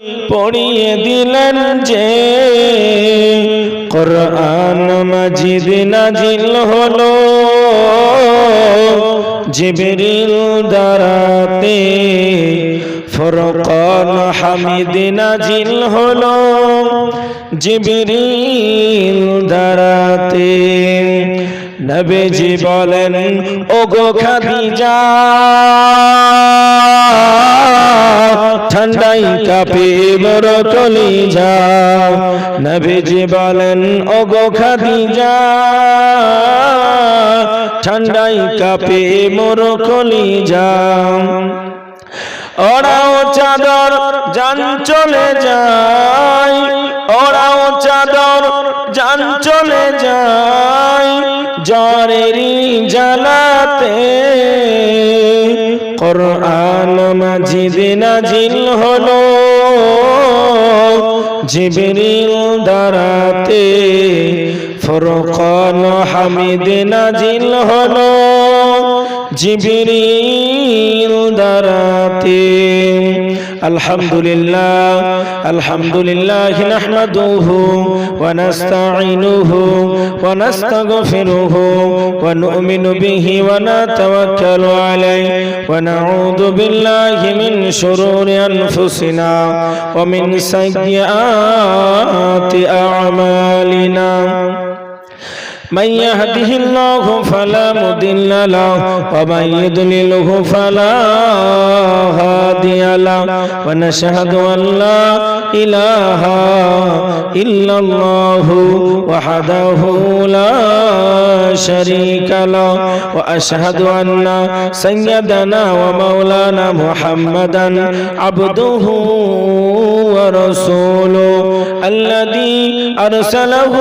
পড়িয়ে দিলেন যে কোরআন মাজিদ নাজিল হলো জিবরিল দ্বারাতে, ফুরকান হামিদ নাজিল হলো জিবরিল দ্বারাতে। নবীজি বলেন, ওগো খাদিজা, ঠান্ডাই কাঁপে মোর কলিজা। নবীজি বলেন, ওগো খাদিজা, ঠান্ডাই কাঁপে মোর কলিজা। ওরাও চাদর জান চলে যায়, ওরাও চাদর জান চলে যায় জ্বরেরই জ্বালাতে। কোরআন মাজিদ নাজিল হলো জিবরিল দ্বারাতে, ফুরকান হামিদ নাজিল হলো জিবরিল দ্বারাতে। আলহামদুলিল্লাহ আলহামদুলিল্লাহ নাহমাদুহু ওয়া নাস্তাঈনুহু ওয়া নাস্তাগফিরুহু ওয়া নু'মিনু বিহি ওয়া নাতাওয়াক্কালু আলাইহি ওয়া নাউযু বিল্লাহি মিন শুরুরি আনফুসিনা ওয়া মিন সাইয়্যাতি আ'মালিনা। من يهده الله فلا مضل له ومن يضلله فلا هادي له ونشهد أن لا إله إلا الله وحده لا شريك له وأشهد أن سيدنا ومولانا محمدا عبده ورسوله الذي أرسله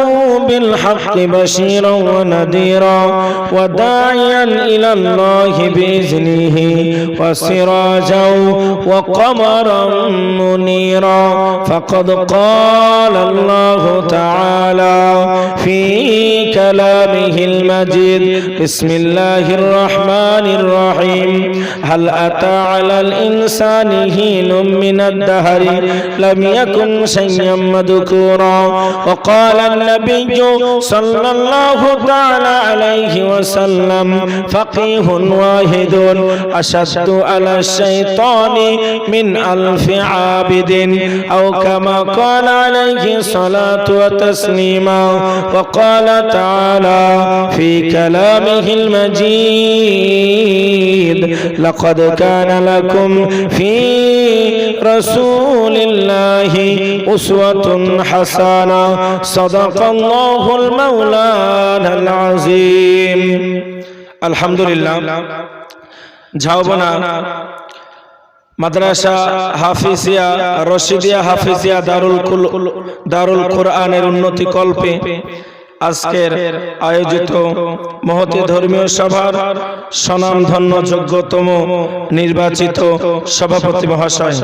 بالحق بشيرا ونذيرا وداعيا إلى الله بإذنه وسراجا وقمرا منيرا. فقد قال الله تعالى في كلامه المجيد: بسم الله الرحمن الرحيم. هل أتى على الإنسان حين من الدهر لم يكن شيئا مذكورا. وقال النبي صلى الله تعالى عليه وسلم: فقيه واحد أشد على الشيطان من ألف عابد، أو كما قال عليه الصلاة والتسليما. وقال تعالى في كلامه المجيد: لقد كان لكم في رسول الله أسوة حسنة. صدق الله المولانا العظيم. الحمد لله. ঝাউবনা মাদ্রাসা হাফিজিয়া রশিদিয়া হাফিজিয়া দারুল কোরআনের উন্নতি কল্পে আজকের আয়োজিত মহতী ধর্মীয় সভার স্বনামধন্য যোগ্যতম নির্বাচিত সভাপতি মহাশয়,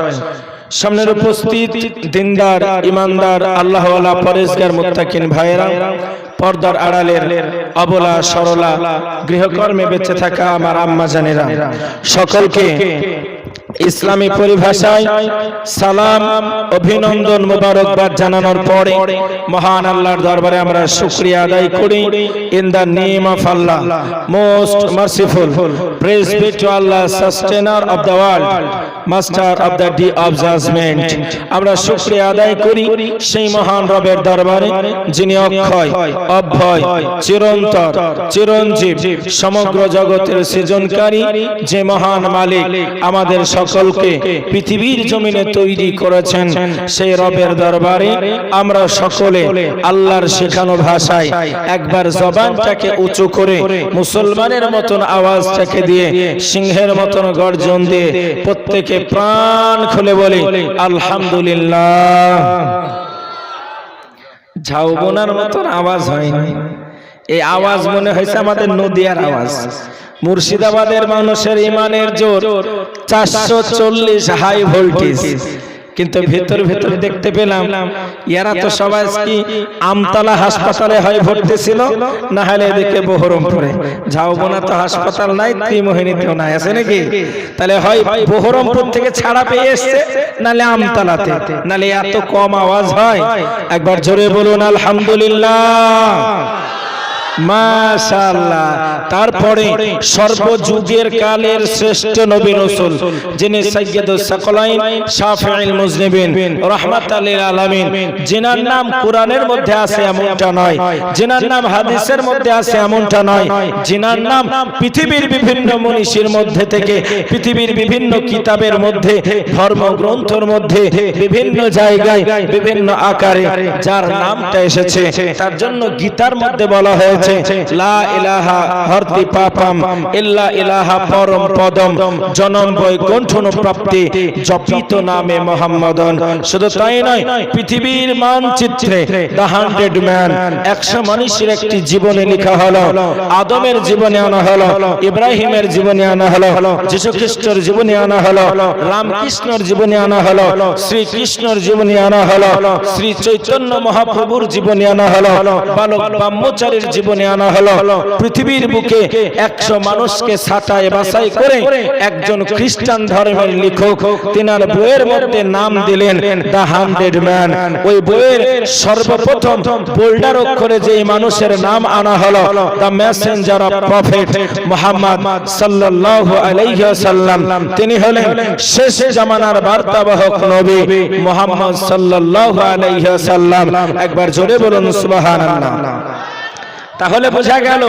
সামনের উপস্থিত দিনদার ইমানদার আল্লাহওয়ালা পরেজগার মুত্তাকিন ভাইয়েরা, পর্দার আড়ালের অবলা সরলা গৃহকর্মে বেঁচে থাকা আমার আম্মা জানেরা, সকলকে ইসলামী পরিভাষায় সালাম অভিনন্দন মোবারকবাদ জানানোর পরে মহান আল্লাহর দরবারে আমরা শুকরিয়া আদায় করি। In the name of Allah most merciful, praise be to Allah sustainer of the world, master of the day of judgement. আমরা শুকরিয়া আদায় করি সেই মহান রবের দরবারে যিনি অক্ষয় অভয় চিরন্তর চিরঞ্জীব সমগ্র জগতের সৃজনকারী, যে মহান মালিক আমাদের সকলকে পৃথিবীর জমিনে তৈরি করেছেন। সেই রবের দরবারে আমরা সকলে আল্লাহর শেখানো ভাষায় একবার জবানটাকে উঁচু করে মুসলমানের মতন আওয়াজটাকে দিয়ে সিংহের মতন গর্জন দিয়ে প্রত্যেকে প্রাণ খুলে বলি আলহামদুলিল্লাহ। ঝাউবনার মতন আওয়াজ হয়নি, এই আওয়াজ মনে হয়েছে আমাদের নদিয়ার আওয়াজ। মুর্শিদাবাদের মানুষের ইমানের জোর 440 হাই ভোল্টেজ, কিন্তু ভেতর ভেতর দেখতে পেলাম এরা তো সবাই কি আমতলা হাসপাতালে হয় ভর্তি ছিল, না হলে এদিকে বহরমপুরে। ঝাউবনা তো হাসপাতাল নাই, ত্রিমোহিনীতেও নাই, আছে নাকি? তাহলে হয় বহরমপুর থেকে ছাড়া পেয়ে এসছে, নালে আমতলাতে। নালে এত কম আওয়াজ হয়? একবার জোরে বলুন আলহামদুলিল্লাহ, মাশাআল্লাহ। তারপরে সর্বযুগের কালের শ্রেষ্ঠ নবী রাসূল যিনি সাইয়্যিদুস সাকলাইন শাফিউল মুজনিবিন রাহমাতাল লিল আলামিন, যিনার নাম কোরআনের মধ্যে আছে এমনটা নয়, যিনার নাম হাদিসের মধ্যে আছে এমনটা নয়, যিনার নাম পৃথিবীর বিভিন্ন মনীষীর মধ্যে থেকে, পৃথিবীর বিভিন্ন কিতাবের মধ্যে, ধর্মগ্রন্থের মধ্যে, বিভিন্ন জায়গায় বিভিন্ন আকারে যার নামটা এসেছে, তার জন্য গীতার মধ্যে বলা হয়েছে লা ইলাহা হরতি পাপম ইল্লা ইলাহা পরম পদম জনম বৈকুণ্ঠন প্রাপ্তি জপিত নামে মুহাম্মাদন। শুধু তাই নয়, পৃথিবীর মানচিত্রে দ্য 100 ম্যান 100 মানুষের একটি জীবনে লেখা হলো, আদমের জীবনে আনা হলো, ইব্রাহিমের জীবনে আনা হলো, যীশু খ্রিস্টের জীবনে আনা হলো, রামকৃষ্ণের জীবনে আনা হলো, শ্রীকৃষ্ণের জীবনে আনা হলো, শ্রী চৈতন্য মহাপ্রভুর জীবনে আনা হলো, বালক ব্রহ্মচারীর জীবনে আনা হলো। পৃথিবীর বুকে 100 মানুষকে ছাঁটাই বাছাই করে একজন খ্রিস্টান ধর্মের লেখক তিনার বইয়ের মধ্যে নাম দিলেন দ্য 100 ম্যান। ওই বইয়ের সর্বপ্রথম বোল্ডার অক্ষরে যে মানুষের নাম আনা হলো the Messenger of prophet Muhammad সাল্লাল্লাহু আলাইহি ওয়াসাল্লাম, তিনি হলেন শেষ জামানার বার্তাবাহক নবী মুহাম্মদ সাল্লাল্লাহু আলাইহি ওয়াসাল্লাম। একবার জোরে বলুন সুবহানাল্লাহ। তাহলে বোঝা গেল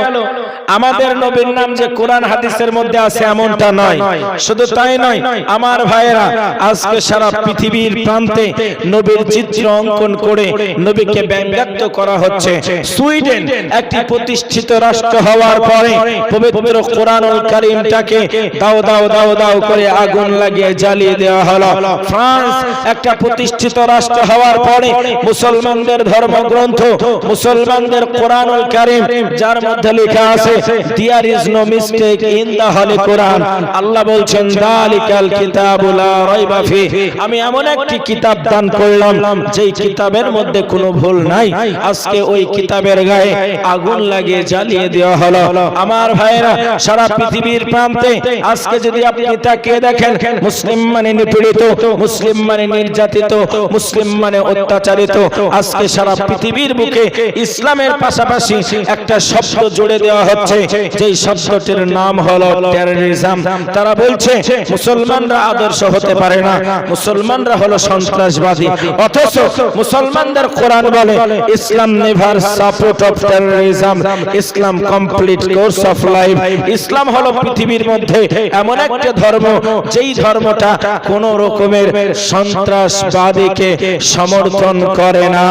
আমাদের নবীর নাম যে কোরআন হাদিসের মধ্যে আছে এমনটা নয়। শুধু তাই নয় আমার ভাইয়েরা, আজকে সারা পৃথিবীর প্রান্তে নবীর চিত্র অঙ্কন করে নবীকে ব্যঙ্গাত্ম করা হচ্ছে। সুইডেন একটি প্রতিষ্ঠিত রাষ্ট্র হওয়ার পরে পবিত্র কোরআনুল কারীমটাকে দাও দাও দাও দাও করে আগুন লাগিয়ে জ্বালিয়ে দেওয়া হলো। ফ্রান্স একটা প্রতিষ্ঠিত রাষ্ট্র হওয়ার পরে মুসলমানদের ধর্মগ্রন্থ, মুসলমানদের কোরআনুল কারীম যার মধ্যে লেখা আছে there is no mistake in the holy Quran, আল্লাহ বলছেন যালিকাল কিতাবু লা রাইবা ফিহি, আমি এমন একটি কিতাব দান করলাম যেই কিতাবের মধ্যে কোনো ভুল নাই। আজকে ওই কিতাবের গায়ে আগুন লাগিয়ে জ্বালিয়ে দেওয়া হলো। আমার ভাইরা, সারা পৃথিবীর প্রান্তে আজকে যদি আপনি তাকিয়ে দেখেন, মুসলিম মানে নিপীড়িত, মুসলিম মানে নির্যাতিত, মুসলিম মানে অত্যাচারিত। আজকে সারা পৃথিবীর বুকে ইসলামের পাশাপাশি একটা শব্দ জুড়ে দেওয়া হচ্ছে, যেই শব্দটির নাম হলো টেররিজম। তারা বলছে মুসলমানরা আদর্শ হতে পারে না, মুসলমানরা হলো সন্ত্রাসবাদী, অথচ মুসলমানদের কোরআন বলে Islam never support of terrorism, Islam complete course of life. Islam হলো পৃথিবীর মধ্যে এমন একটা ধর্ম যেই ধর্মটা কোন রকমের সন্ত্রাসবাদীকে সমর্থন করে না।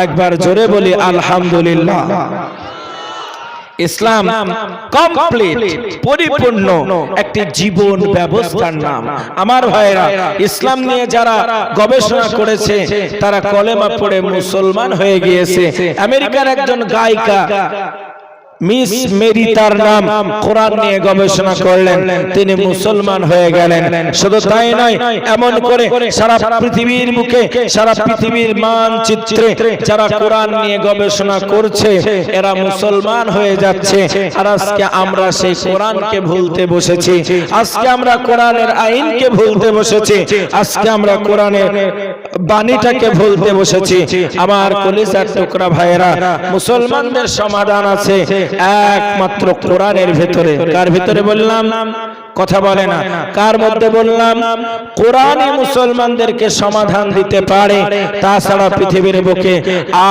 একবার জোরে বলি আলহামদুলিল্লাহ। ইসলাম কমপ্লিট, পরিপূর্ণ একটি জীবন ব্যবস্থার নাম। আমার ভাইরা, ইসলাম নিয়ে যারা গবেষণা করেছে তারা কলেমা পড়ে মুসলমান হয়ে গিয়েছে। আমেরিকার একজন গায়িকা মিস মেরি, তার নাম, কোরআন নিয়ে গবেষণা করলেন, তিনি মুসলমান হয়ে গেলেন। শুধু তাই নয়, এমন করে সারা পৃথিবীর বুকে, সারা পৃথিবীর মানচিত্রে যারা কোরআন নিয়ে গবেষণা করছে এরা মুসলমান হয়ে যাচ্ছে। আর আজকে আমরা সেই কোরআনকে ভুলতে বসেছি, আজকে আমরা কোরআনের আইনকে ভুলতে বসেছি, আজকে আমরা কোরআনের বাণীটাকে ভুলতে বসেছি। আমার কলিজার টুকরা ভাইয়েরা, মুসলমানদের সমাধান আছে একমাত্র কোরআনের ভিতরে। কার ভিতরে বললাম? কথা বলে না। কার মধ্যে বললাম? কোরআনই মুসলমানদেরকে সমাধান দিতে পারে, তাছাড়া পৃথিবীর বুকে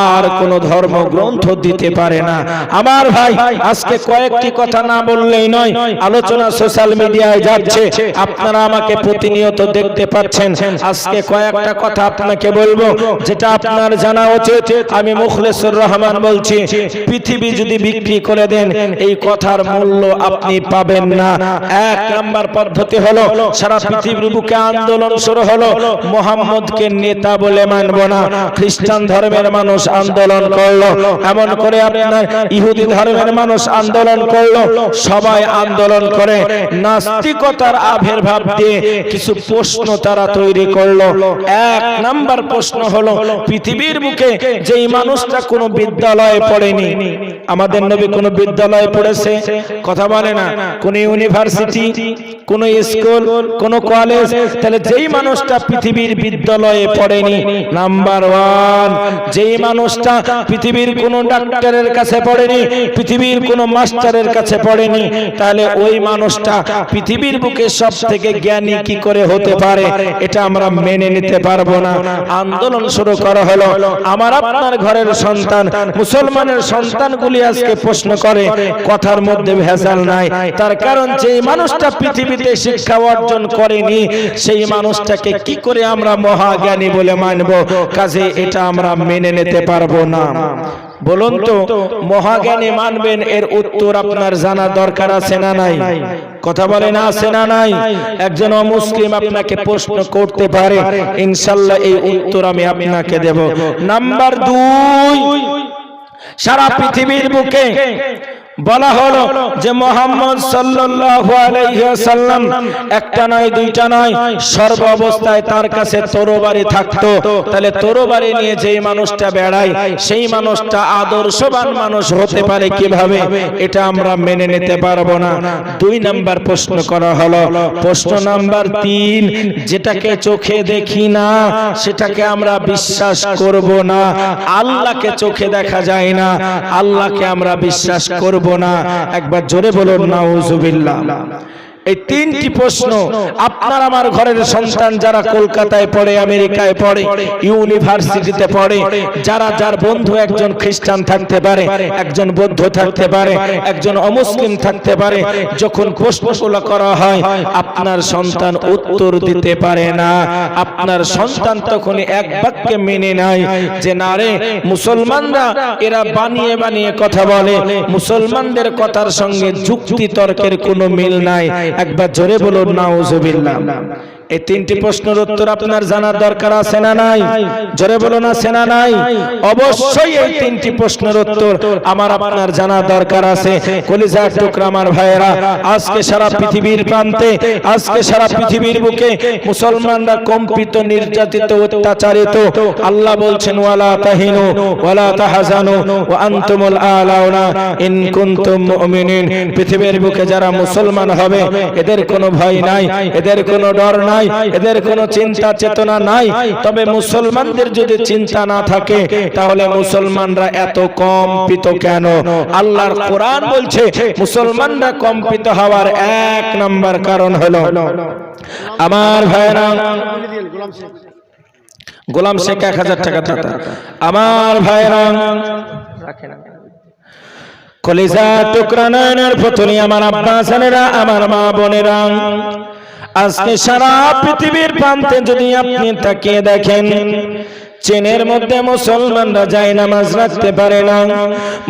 আর কোন ধর্মগ্রন্থ দিতে পারে না। আমার ভাই, আজকে কয়েকটি কথা না বললেই নয়, আলোচনা সোশ্যাল মিডিয়ায় যাচ্ছে, আপনারা আমাকে প্রতিনিয়ত দেখতে পাচ্ছেন। আজকে কয়েকটা কথা আপনাকে বলবো যেটা আপনার জানা উচিত। আমি মুখলেসুর রহমান বলছি, পৃথিবী যদি বিক্রি করে দেন, এই কথার মূল্য আপনি পাবেন না। এক নাম্বার পদ্ধতি হলো, সারা পৃথিবীর বুকে আন্দোলন শুরু হলো, মুহাম্মদকে নেতা বলে মানব না। খ্রিস্টান ধর্মের মানুষ আন্দোলন করলো, এমন করে আপনার ইহুদি ধর্মের মানুষ আন্দোলন করলো, সবাই আন্দোলন করে নাস্তিকতার আবির্ভাব দিয়ে কিছু প্রশ্ন তারা তৈরি করলো। এক নাম্বার প্রশ্ন হলো, পৃথিবীর বুকে যেই মানুষটা কোনো বিদ্যালয়ে পড়েনি, আমাদের নবী কোনো বিদ্যালয়ে পড়েছে? কথা বলে না। কোন ইউনিভার্সিটি, কোন স্কুল, কোন কলেজ? তাহলে যেই মানুষটা পৃথিবীর বিদ্যালয়ে পড়েনি, নাম্বার ওয়ান, যেই মানুষটা পৃথিবীর কোন ডাক্তারের কাছে পড়েনি, পৃথিবীর কোন মাস্টারের কাছে পড়েনি, তাহলে ওই মানুষটা পৃথিবীর বুকে সব থেকে জ্ঞানী কি করে হতে পারে? এটা আমরা মেনে নিতে পারবো না। আন্দোলন শুরু করা হলো। আমার আপনার ঘরের সন্তান, মুসলমানের সন্তানগুলি আজকে প্রশ্ন করে, কথার মধ্যে ভেজাল নাই। তার কারণ যেই মানুষটা পৃথিবীতে শিক্ষা অর্জন করেনি, সেই মানুষটাকে কি করে আমরা মহাজ্ঞানী বলে মানব? কাজে এটা আমরা মেনে নিতে পারবো না। বলুন তো, মহাজ্ঞানী মানবেন, এর উত্তর আপনার জানা দরকার আছে না নাই? কথা বলেন, আছে না নাই? একজন অমুসলিম আপনাকে প্রশ্ন করতে পারে, ইনশাআল্লাহ এই উত্তর আমি আপনাকে দেব। নাম্বার 2, সারা পৃথিবীর বুকে বলা হলো যে মুহাম্মদ সাল্লাল্লাহু আলাইহি ওয়াসাল্লাম একটা নয়, দুইটা নয়, সর্ব অবস্থায় তার কাছে তরবারি থাকতো। তাহলে তরবারি নিয়ে যেই মানুষটা বেড়ায়, সেই মানুষটা আদর্শবান মানুষ হতে পারে কিভাবে? এটা আমরা মেনে নিতে পারবো না। 2 নাম্বার প্রশ্ন করা হলো, প্রশ্ন নাম্বার 3, যেটাকে চোখে দেখি না সেটাকে আমরা বিশ্বাস করব না। আল্লাহকে চোখে দেখা যায় না, আল্লাহকে আমরা বিশ্বাস করব না। একবার জোরে বলুন নাউজুবিল্লাহ। এই 3টি প্রশ্ন আপনার আমার ঘরের সন্তান যারা কলকাতায় পড়ে, আমেরিকায় পড়ে, ইউনিভার্সিটিতে পড়ে, যারা যার বন্ধু একজন খ্রিস্টান থাকতে পারে, একজন বৌদ্ধ থাকতে পারে, একজন অমুসলিম থাকতে পারে, যখন প্রশ্নগুলো করা হয় আপনার সন্তান উত্তর দিতে পারে না। আপনার সন্তান তখন এক বাক্যে মেনে নেয় যে না রে, মুসলমানরা এরা বানিয়ে বানিয়ে কথা বলে, মুসলমানদের কথার সঙ্গে যুক্তি তর্কের কোনো মিল নাই। একবার জোরে বলুন নাউজুবিল্লাহ। এই 3টি প্রশ্নের উত্তর আপনার জানার দরকার আছে না নাই? জোরে বলুন, আছে না নাই? অবশ্যই এই 3টি প্রশ্নের উত্তর আমার আপনার জানার দরকার আছে। কলিজার টুকরা আমার ভাইয়েরা, আজকে সারা পৃথিবীর প্রান্তে, আজকে সারা পৃথিবীর বুকে মুসলমানরা কম্পিত, নির্যাতিত, অত্যাচারিত। আল্লাহ বলছেন, ওয়ালা তাহিনু ওয়ালা তাহজানু ওয়া আনতুমুল আলাউনা ইন কুনতুম মুমিনিন। পৃথিবীর বুকে যারা মুসলমান হবে, এদের কোনো ভয় নাই, এদের কোনো ডর নাই, এদের কোনো চিন্তা চেতনা নাই। তবে মুসলমানদের যদি চিন্তা না থাকে, তাহলে মুসলমানরা এত কম্পিত কেন? আল্লাহর কোরআন বলছে মুসলমানরা কম্পিত হওয়ার 1 নাম্বার কারণ হলো, আমার ভাইরা, গোলাম শেখ 1000 টাকা দাতা, আমার ভাইরা, কলিজা টুকরা নয়নের পুতুলি, আমার আব্বা জানেরা, আমার মা বোনেরা, আজকে সারা পৃথিবীর প্রান্তে যদি আপনি তাকিয়ে দেখেন, চীনের মধ্যে মুসলমানরা যায় নামাজ রাখতে পারে না,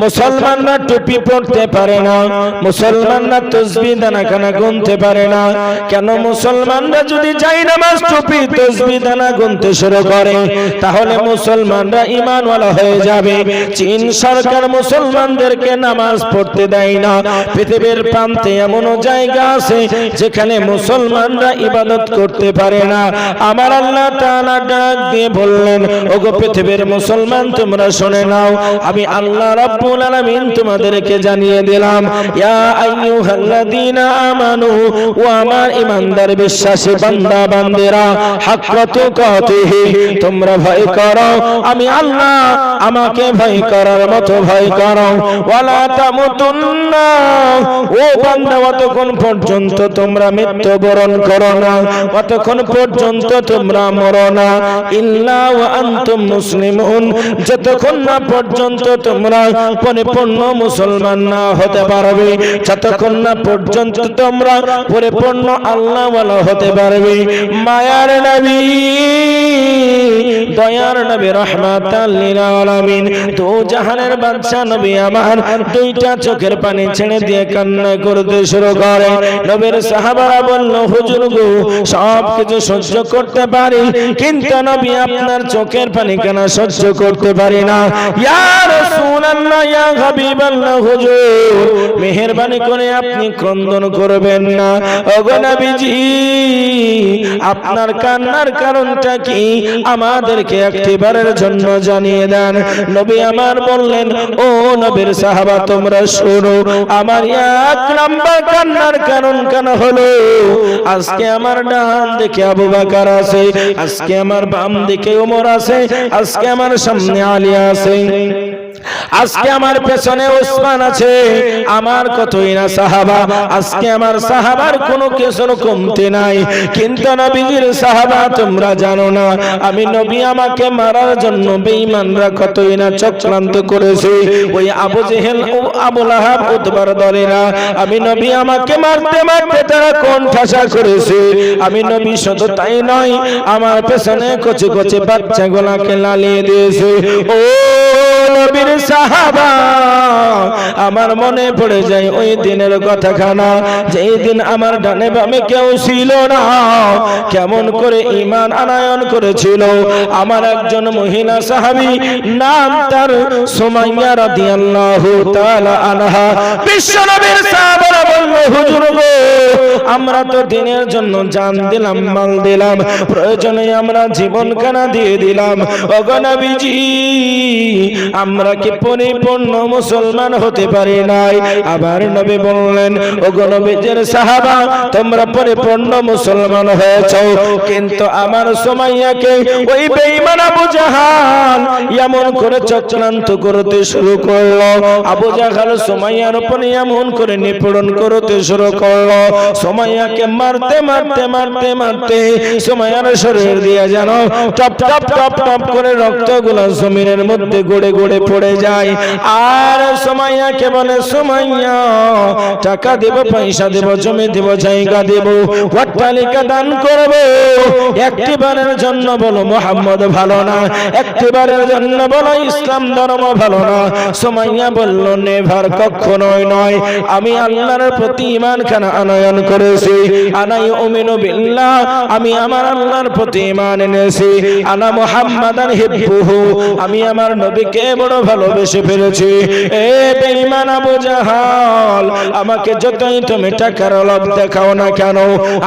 মুসলমানরা টুপি পড়তে পারে না, মুসলমানরা তাসবিহ দানা খানা গুনতে পারে না। কেন? মুসলমানরা যদি যায় নামাজ, টুপি, তাসবিহ দানা গুনতে শুরু করে, তাহলে মুসলমানরা ঈমানওয়ালা হয়ে যাবে। চীন সরকার মুসলমানদেরকে নামাজ পড়তে দেয় না। পৃথিবীর প্রান্তে এমন জায়গা আছে যেখানে মুসলমানরা ইবাদত করতে পারে না। আমার আল্লাহ তাআলা ডাক দিয়ে বললেন, ওগো পৃথিবীর মুসলমান, তোমরা শুনে নাও, আমি আল্লাহ রাব্বুল আলামিন তোমাদেরকে জানিয়ে দিলাম, ইয়া আইয়ুহাল্লাযীনা আমানু, ও আমার ঈমানদার বিশ্বাসী বান্দা বান্দেরা, হাক্কা তুকাতিহি, তোমরা ভয় করো আমি আল্লাহ, আমাকে ভয় করার মতো ভয় করো। ওয়ালা তামুতুন্না, ও বান্দা, অতক্ষণ পর্যন্ত তোমরা মৃত্যুবরণ করো না, অতক্ষণ পর্যন্ত তোমরা মরো না, ইল্লা ওয়া আনতুম মুসলিমুন, যতক্ষণ না পর্যন্ত তোমরা পরিপূর্ণ মুসলমান না হতে পারবে, যতক্ষণ না পর্যন্ত তোমরা পরিপূর্ণ আল্লাহওয়ালা হতে পারবে। মায়ার নবী দয়ার নবী রাহমাতাল লিল আলামিন তো জাহানের বাদশা নবী আমার দুইটা চোখের পানি ছেড়ে দিয়ে কান্না করতে শুরু করে। নবীর সাহাবারা বলল, হুজুর গো, সব কিছু সহ্য করতে পারি, কিন্তু নবী আপনার চোখের পানি কেন সহ্য করতে পারি না? ইয়া রাসূলুল্লাহ, ইয়া হাবিবাল্লাহ, হুজুর মেহেরবানি করে আপনি ক্রন্দন করবেন না। ওগো নবীজি, আপনার কান্নার কারণটা কি আমাদেরকে একটিবারের জন্য জানিয়ে দেন। নবী আমার বললেন, ও নবীর সাহাবা, তোমরা শোনো, আমার এক নাম্বার কান্নার কারণ কেন হলো, আজকে আমার ডান দিকে আবু বকর আছে, আজকে আমার বাম দিকে ওমর আছে, আজকে আমার সামনে আলী আছে, আজকে আমার পেছনে ওসমান আছে, আমার কতই না সাহাবা, আজকে আমার সাহাবার কোনো কিছুর কমতি নাই। কিন্তু নবীজির সাহাবা, তোমরা জানো না আমি নবী আমাকে মারার জন্য বেঈমানরা কতই না চক্রান্ত করেছে। ওই আবু জেহেল ও আবু লাহাব উতবার দলেরা আমি নবী আমাকে মারতে মারতে তারা কোন ঠাসা করেছে। আমি নবী শুধু তাই নয়, আমার পেছনে কচি কচি বাচ্চাগুলোকে লালিয়ে দিয়েছে। ও নবীর সাহাবা, আমার মনে পড়ে যায় ওই দিনের কথাখানা, যেই দিন আমার ডানে বামে কেউ ছিল না, কেমন করে ঈমান আনয়ন করেছিল আমার একজন মহিলা সাহাবী, নাম তার সুমাইয়া রাদিয়াল্লাহু তাআলা আনহা। বিশ্বনবীর সাহাবারা বলল, হুজুর গো, আমরা তো দিনের জন্য জান দিলাম, মাল দিলাম, প্রয়োজনে আমরা জীবন কানা দিয়ে দিলাম। ওগো নবীজি, আমরা কি পরিপূর্ণ মুসলমান হতে পারি নাই? আবার নবী বললেন, ওগো নবীজির সাহাবা, তোমরা পরিপূর্ণ মুসলমান হয়েছো, কিন্তু আমার সুমাইয়াকে ওই বেঈমান আবু জাহাল এমন করে চক্রান্ত করতে শুরু করলো। আবু জাহাল সুমাইয়ার উপর এমন করে নিপীড়ন করতে শুরু করলো, সুমাইয়াকে মারতে মারতে মারতে মারতে সুমাইয়ার শরীর দিয়ে যেন টপ টপ টপ টপ করে রক্তগুলো জমিনের মধ্যে গড়ে গড়ে পড়ে যায়। আর সুমাইয়াকে বলে, সুমাইয়া, টাকা দেব, পয়সা দেব, জমি দেব, জায়গা দেব, অট্টালিকা দান করব, একটিবারের জন্য বলো মুহাম্মদ ভালো না, একটিবারের জন্য বলো ইসলাম ধর্ম ভালো না। সুমাইয়া বলল, নেভার, কখনোই নয়, আমি আল্লাহর প্রতি ঈমান খানা আনয়ন করেছি, আনা ইউমিনু বিল্লাহ, আমি আমার আল্লাহর প্রতি ঈমান এনেছি, আনা মুহাম্মাদান হিব্বুহু, আমি আমার নবীকে বড় ভালোবেসে ফেলেছি। এ বেঈমান আবু জাহাল, আমাকে যতই তুমি টাকার লোভ দেখাও না কেন,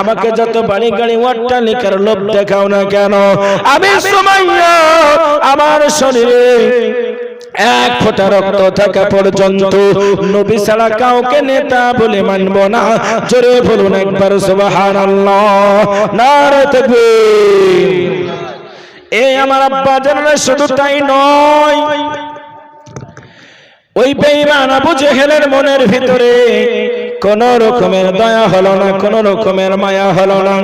আমাকে যত বাড়ি গাড়ি অট্টালিকার লোভ দেখাও না কেন, আমি সুমাইয়া আমার শরীরে এক ফোঁটা রক্ত থাকা পর্যন্ত নবী ছাড়া কাউকে নেতা বলে মানব না। জোরে বলুন একবার সুবহানাল্লাহ, নারে তাকবীর। এই আমার আব্বা জানেন, শুধু তাই নয়, ওই বেঈমান আবু জেহেলের মনের ভিতরে কোন রকমের দয়া হলো না, কোন রকমের মায়া হলো না।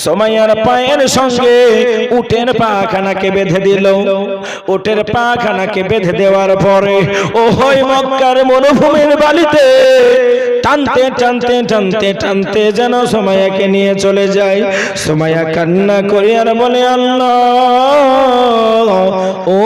সুমাইয়ার পায়ের সঙ্গে উটের পাখানাকে বেঁধে দিল। উটের পাখানাকে বেঁধে দেওয়ার পরে ওই মক্কার মরুভূমির বালিতে টানতে টানতে টানতে টানতে যেন সুমাইয়াকে নিয়ে চলে যায়। সুমাইয়া কান্না করে আর বলে, আল্লাহ, ও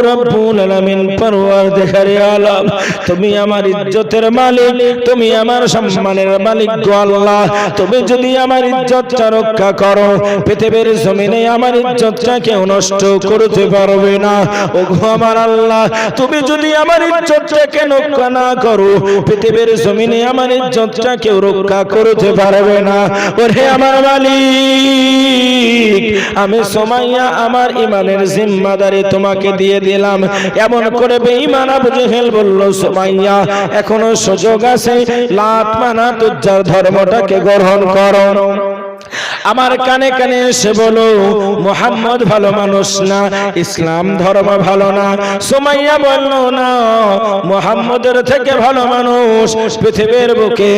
রব্বুল আলামিন, পরওয়ারদিগারে আলম, তুমি আমার ইজ্জতের মালিক, তুমি আমার সম্মানের মালিক গো আল্লাহ, তুমি যদি আমার ইজ্জতটা রক্ষা করো, পৃথিবীর জমিনে আমার ইজ্জতটা কেউ নষ্ট করতে পারবে না। ও গো আমার আল্লাহ, তুমি যদি আমার ইজ্জতটাকে রক্ষা না করো, পৃথিবীর জমিনে আমার ইজ্জতটা কেউ রক্ষা করতে পারবে না। ওরে আমার মালিক, আমি সুমাইয়া আমার ঈমানের জিম্মাদারি তোমাকে দিয়ে দিলাম। এমন করে বেঈমান আবু জেহেল বলল, সুমাইয়া, এখনো সুযোগ আছে, লাত মানাত উজ্জার ধর্মটাকে গ্রহণ করো। আমার কানে কানে এসে বলো, মুহাম্মদ ভালো মানুষ না, ইসলাম ধর্ম ভালো না। সুমাইয়া বলল, না, মুহাম্মদের থেকে ভালো মানুষ পৃথিবীর বুকে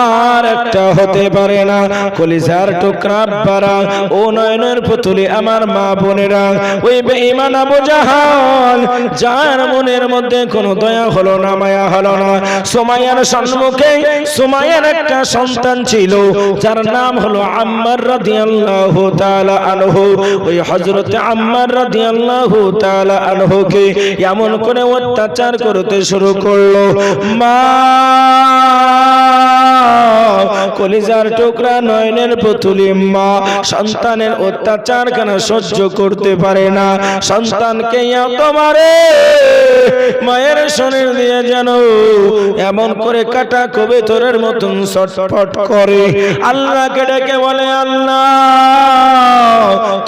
আর একটা হতে পারে না। কলিজার টুকরা আব্বারা, ও নয়নের পুতুলি আমার মা বোনেরা, ওই বেঈমান আবু জাহাল, যার মনের মধ্যে কোনো দয়া হলো না, মায়া হলো না, সুমাইয়ার সম্মুখে সুমাইয়ার একটা সন্তান ছিল যার নাম হলো আম্মার রাদিয়াল্লাহু তাআলা আনহু, ওই হযরত আম্মার রাদিয়াল্লাহু তাআলা আনহুকে এমন করে অত্যাচার করতে শুরু করলো। মা কলিজার টুকরা নয়নের পুতুলি মা সন্তানের অত্যাচার কেন সহ্য করতে পারে না? সন্তানকে এত মারে, মায়ের শরীর দিয়ে যেন এমন করে কাটা কবুতরের মতন ছটফট করে। আল্লাহকে ডেকে বলে, আল্লাহ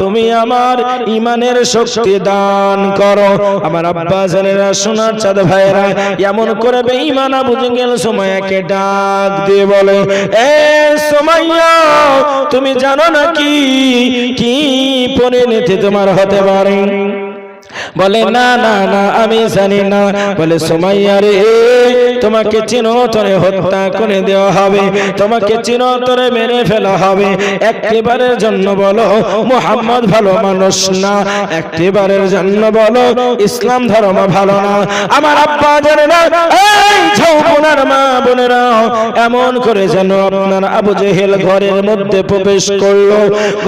তুমি আমার ঈমানের শক্তি দান করো। আমার আব্বা জানেরা, সোনার চাঁদ ভাইরা, এমন করে বেঈমান আবু জেহেল সুমাইয়াকে ডাক দিয়ে বলে, এ সুমাইয়া, তুমি জানো নাকি কি পরিণতি তোমার হতে পারে? বলে, না না না, আমি জানি না। বলে, সুমাইয়া রে, তোমাকে চিরতরে হত্যা করে দেওয়া হবে, তোমাকে চিরতরে মেরে ফেলা হবে। একটিবারের জন্য বলো মুহাম্মদ ভালো মানুষ না, একটিবারের জন্য বলো ইসলাম ধর্ম ভালো না। আমার আব্বা জানে না, এই ঝৌপনার মা বোনেরা, এমন করে যেন আপনার আবু জেহেল ঘরের মধ্যে প্রবেশ করলো।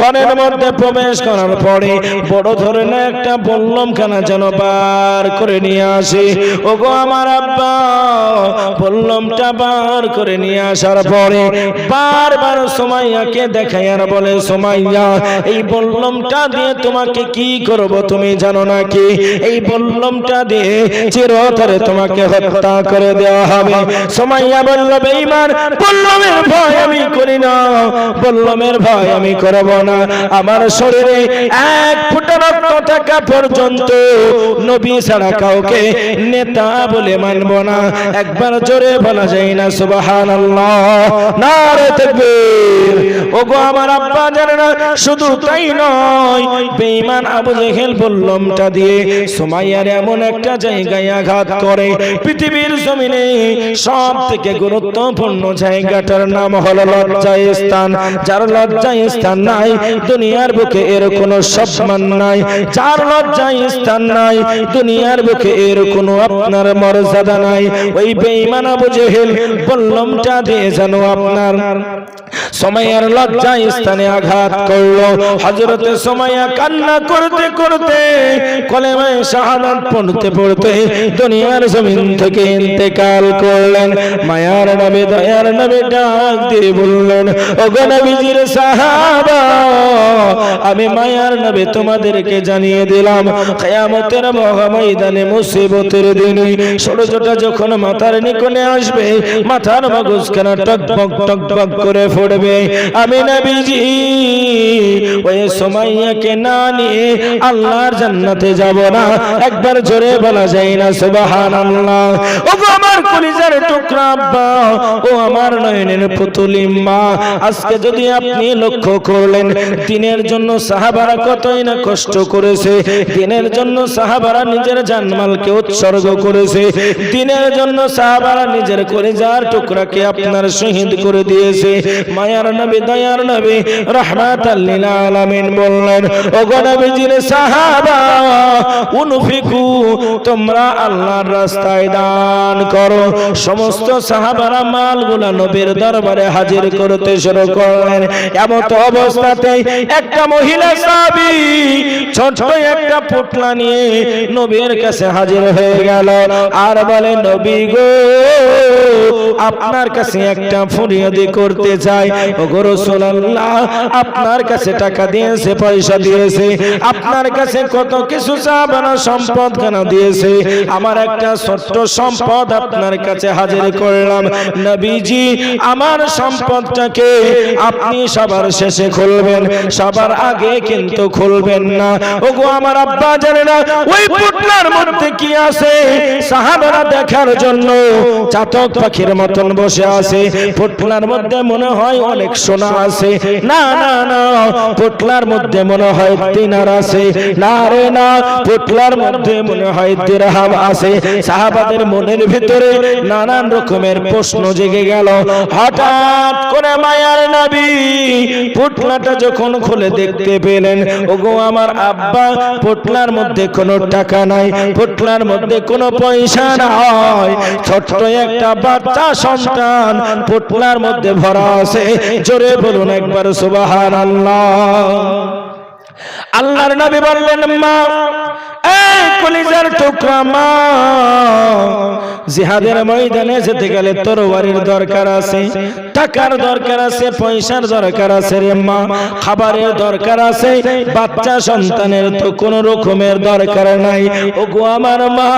ঘরের মধ্যে প্রবেশ করার পরে বড় ধরনের একটা বললাম খানা যেন বার করে নিয়ে আসে। ওগো আমার আব্বা বললামটা বার করে নিয়ে আসার পরে বারবার সুমাইয়াকে দেখায় আর বলে, সুমাইয়া, এই বললামটা দিয়ে তোমাকে কি করব তুমি জানো নাকি? এই বললামটা দিয়ে চিরতরে তোমাকে হত্যা করে দেওয়া হবে। সুমাইয়া বলল, বেঈমান, বললামের ভয় আমি করি না, বললামের ভয় আমি করব না। আমার শরীরে এক ফোঁটা রক্ত থাকা পর্যন্ত নবী ছাড়া কাউকে নেতা বলে মানব না। একবার জোরে বলা যায় না সুবহানাল্লাহ? নারে তাকবীর। ওগো আমার আব্বা জানে না, শুধু তাই নয়, বেঈমান আবু জেহেল বললামটা দিয়ে সুমাইয়ার এমন একটা জায়গায় আঘাত করে, পৃথিবীর জমিনে সব থেকে গুরুত্বপূর্ণ জায়গাটার নাম হলো লজ্জায় স্থান। যার লজ্জায় স্থান নাই, দুনিয়ার বুকে এর কোনো সম্মান নাই। যার লজ্জায় স্থান নাই, দুনিয়ার বুকে এর কোনো আপনার মর্যাদা নাই। ওই বেঈমান আবু জেহেল বললামটা দিয়ে যেন আপনার সুমাইয়ার লজ্জায় স্থানে আঘাত করলো। হযরতে সুমাইয়া কান্না করতে করতে, কলেমায়ে শাহাদাত পড়তে পড়তে দুনিয়ার জমিন থেকে ইন্তেকাল করলেন। মায়ার নবী, দয়ার নবী ডাক দিয়ে বললেন, ওগো নবীজির সাহাবা, আমি মায়ার নবী তোমাদেরকে জানিয়ে দিলাম, কিয়ামতের ময়দানে মুসিবতের দিনে সূর্যটা যখন মাথার নিকটে আসবে, মাথার মগজখানা টকবক টকবক করে ফুটবে। আমি নবীজি ওই সুমাইয়াকে না নিয়ে আল্লাহর জান্নাতে যাব না। একবার জোরে বলা যায় না সুবহানাল্লাহ? ওগো আমার কলিজার টুকরা আব্বা, ও আমার নয়নের পুতুলি মা, আজকে যদি আপনি লক্ষ্য করলেন, দিনের জন্য সাহাবারা কতই না কষ্ট করেছে, দিনের জন্য সাহাবারা নিজের জানমালকে উৎসর্গ করেছে, দিনের জন্য সাহাবারা নিজের কলিজার টুকরাকে আপনার শহীদ করে দিয়েছে। মায়ার নবী, দয়ার নবী, রাহমাতাল লিল আলামিন বললেন, ওগো নবীজির সাহাবা, উনফিকু, তোমরা আল্লাহর রাস্তায় দান করো। সমস্ত সাহাবারা মালগুলা নবীর দরবারে হাজির করতে শুরু করলেন। এমত অবস্থাতে একটা মহিলা সাহাবী ছোট একটা পুটলা নিয়ে নবীর কাছে হাজির হয়ে গেল আর বলে, নবী গো, আপনার কাছে একটা ফরিয়াদি করতে চাই। ওগো রাসূলুল্লাহ, আপনার কাছে টাকা দিয়েছে, পয়সা দিয়েছে, আপনার কাছে কত কিছু সাহাবারা সম্পদ কেন দিয়েছে, আমার একটা ছোট্ট সম্পদ আপনার কাছে হাজির করলাম। নবীজি, আমার সম্পদটাকে আপনি সবার শেষে খুলবেন, সবার আগে কিন্তু খুলবেন না। ওগো আমার আব্বা জানে না ওই পুটলার মধ্যে কি আছে। সাহাবারা দেখার জন্য চাতক পাখির মতন বসে আছে। পুটলার মধ্যে মনে হয় অনেক সোনা আছে। না না না, পুটলার মধ্যে মনে হয় দিনার আছে। না রে না, পোটলার মধ্যে মনে হয় দিরহাম আছে। সাহাবাদের মনের ভিতরে নানান রকমের প্রশ্ন জেগে গেল। হঠাৎ করে মায়ার নবী পোটলাটা যখন খুলে দেখতে পেলেন, ওগো আমার আব্বা, পোটলার মধ্যে কোনো টাকা নাই, পোটলার মধ্যে কোনো পয়সা নাই, ছোট্ট একটা বাচ্চা সন্তান পোটলার মধ্যে ভরা আছে। জোরে বলুন একবার সুবহানাল্লাহ। আল্লাহর নবী বললেন, মা, এই কলিজার টুকরা মা, জিহাদের ময়দানে যেতে গেলে তরবারির দরকার আছে, টাকার দরকার আছে, পয়সার দরকার আছে রে মা, খাবারের দরকার আছে। বাচ্চা সন্তানের তো কোনো রকমের দরকার নাই। ওগো আমার মা,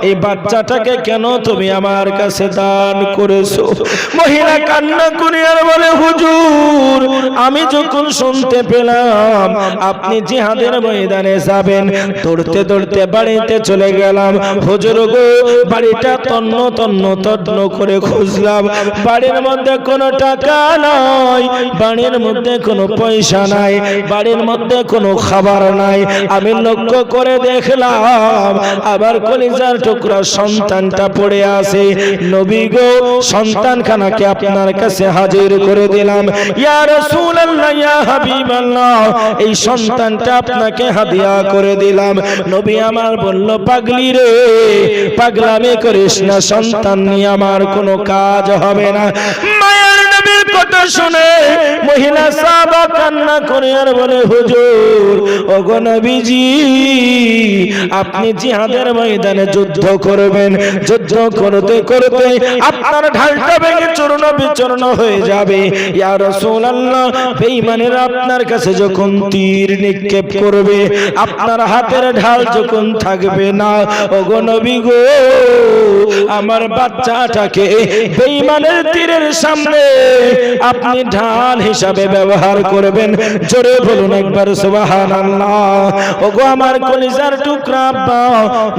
এই বাচ্চাটাকে কেন তুমি আমার কাছে দান করেছো? মহিলা কান্না করে আর বলে, হুজুর, আমি যখন শুনতে পেলাম আপনি জিহাদের ময়দানে যাবেন, দৌড়তে দৌড়তে বাড়িতে চলে গেলাম। হুজুর গো, বাড়িটা তন্ন তন্ন তন্ন করে খুঁজলাম, বাড়ির মধ্যে কোনো টাকা নাই, বাড়ির মধ্যে কোনো পয়সা নাই, বাড়ির মধ্যে কোনো খাবার নাই। আমি লক্ষ্য করে দেখলাম আবার কলিজার টুকরা সন্তানটা পড়ে আছে। নবী গো, সন্তানখানাকে আপনার কাছে হাজির করে দিলাম। ইয়া রাসূলুল্লাহ, ইয়া হাবিবাল্লাহ, এই সন্তানটা আপনাকে হাদিয়া করে দিলাম। নবী আমার বলল, পাগলি রে, পাগলামি করিস না, সন্তান নিয়ে আমার কোনো কাজ হবে না। মায়ের নবীর কথা শুনে মহিলা সাহাবা কান্না করে আর বলে, হুজুর, ওগো নবীজি, আপনি জিহাদের ময়দানে যুদ্ধ করবেন, যুদ্ধ করতে করতে আপনার ঢালটা ভেঙে চূর্ণ বিচূর্ণ হয়ে যাবে। ইয়া রাসূলুল্লাহ, বেঈমানেরা আপনার কাছে যখন তীর নিক্ষেপ করবে, আপনার হাতের ঢাল যখন থাকবে না, ওগো নবী গো, আমার বাচ্চাটাকে বেঈমানের তীরের সামনে আপনি ঢাল হিসাবে ব্যবহার করবেন। জোরে বলুন একবার সুবহানাল্লাহ। ওগো আমার কলিজার টুকরা আব্বা,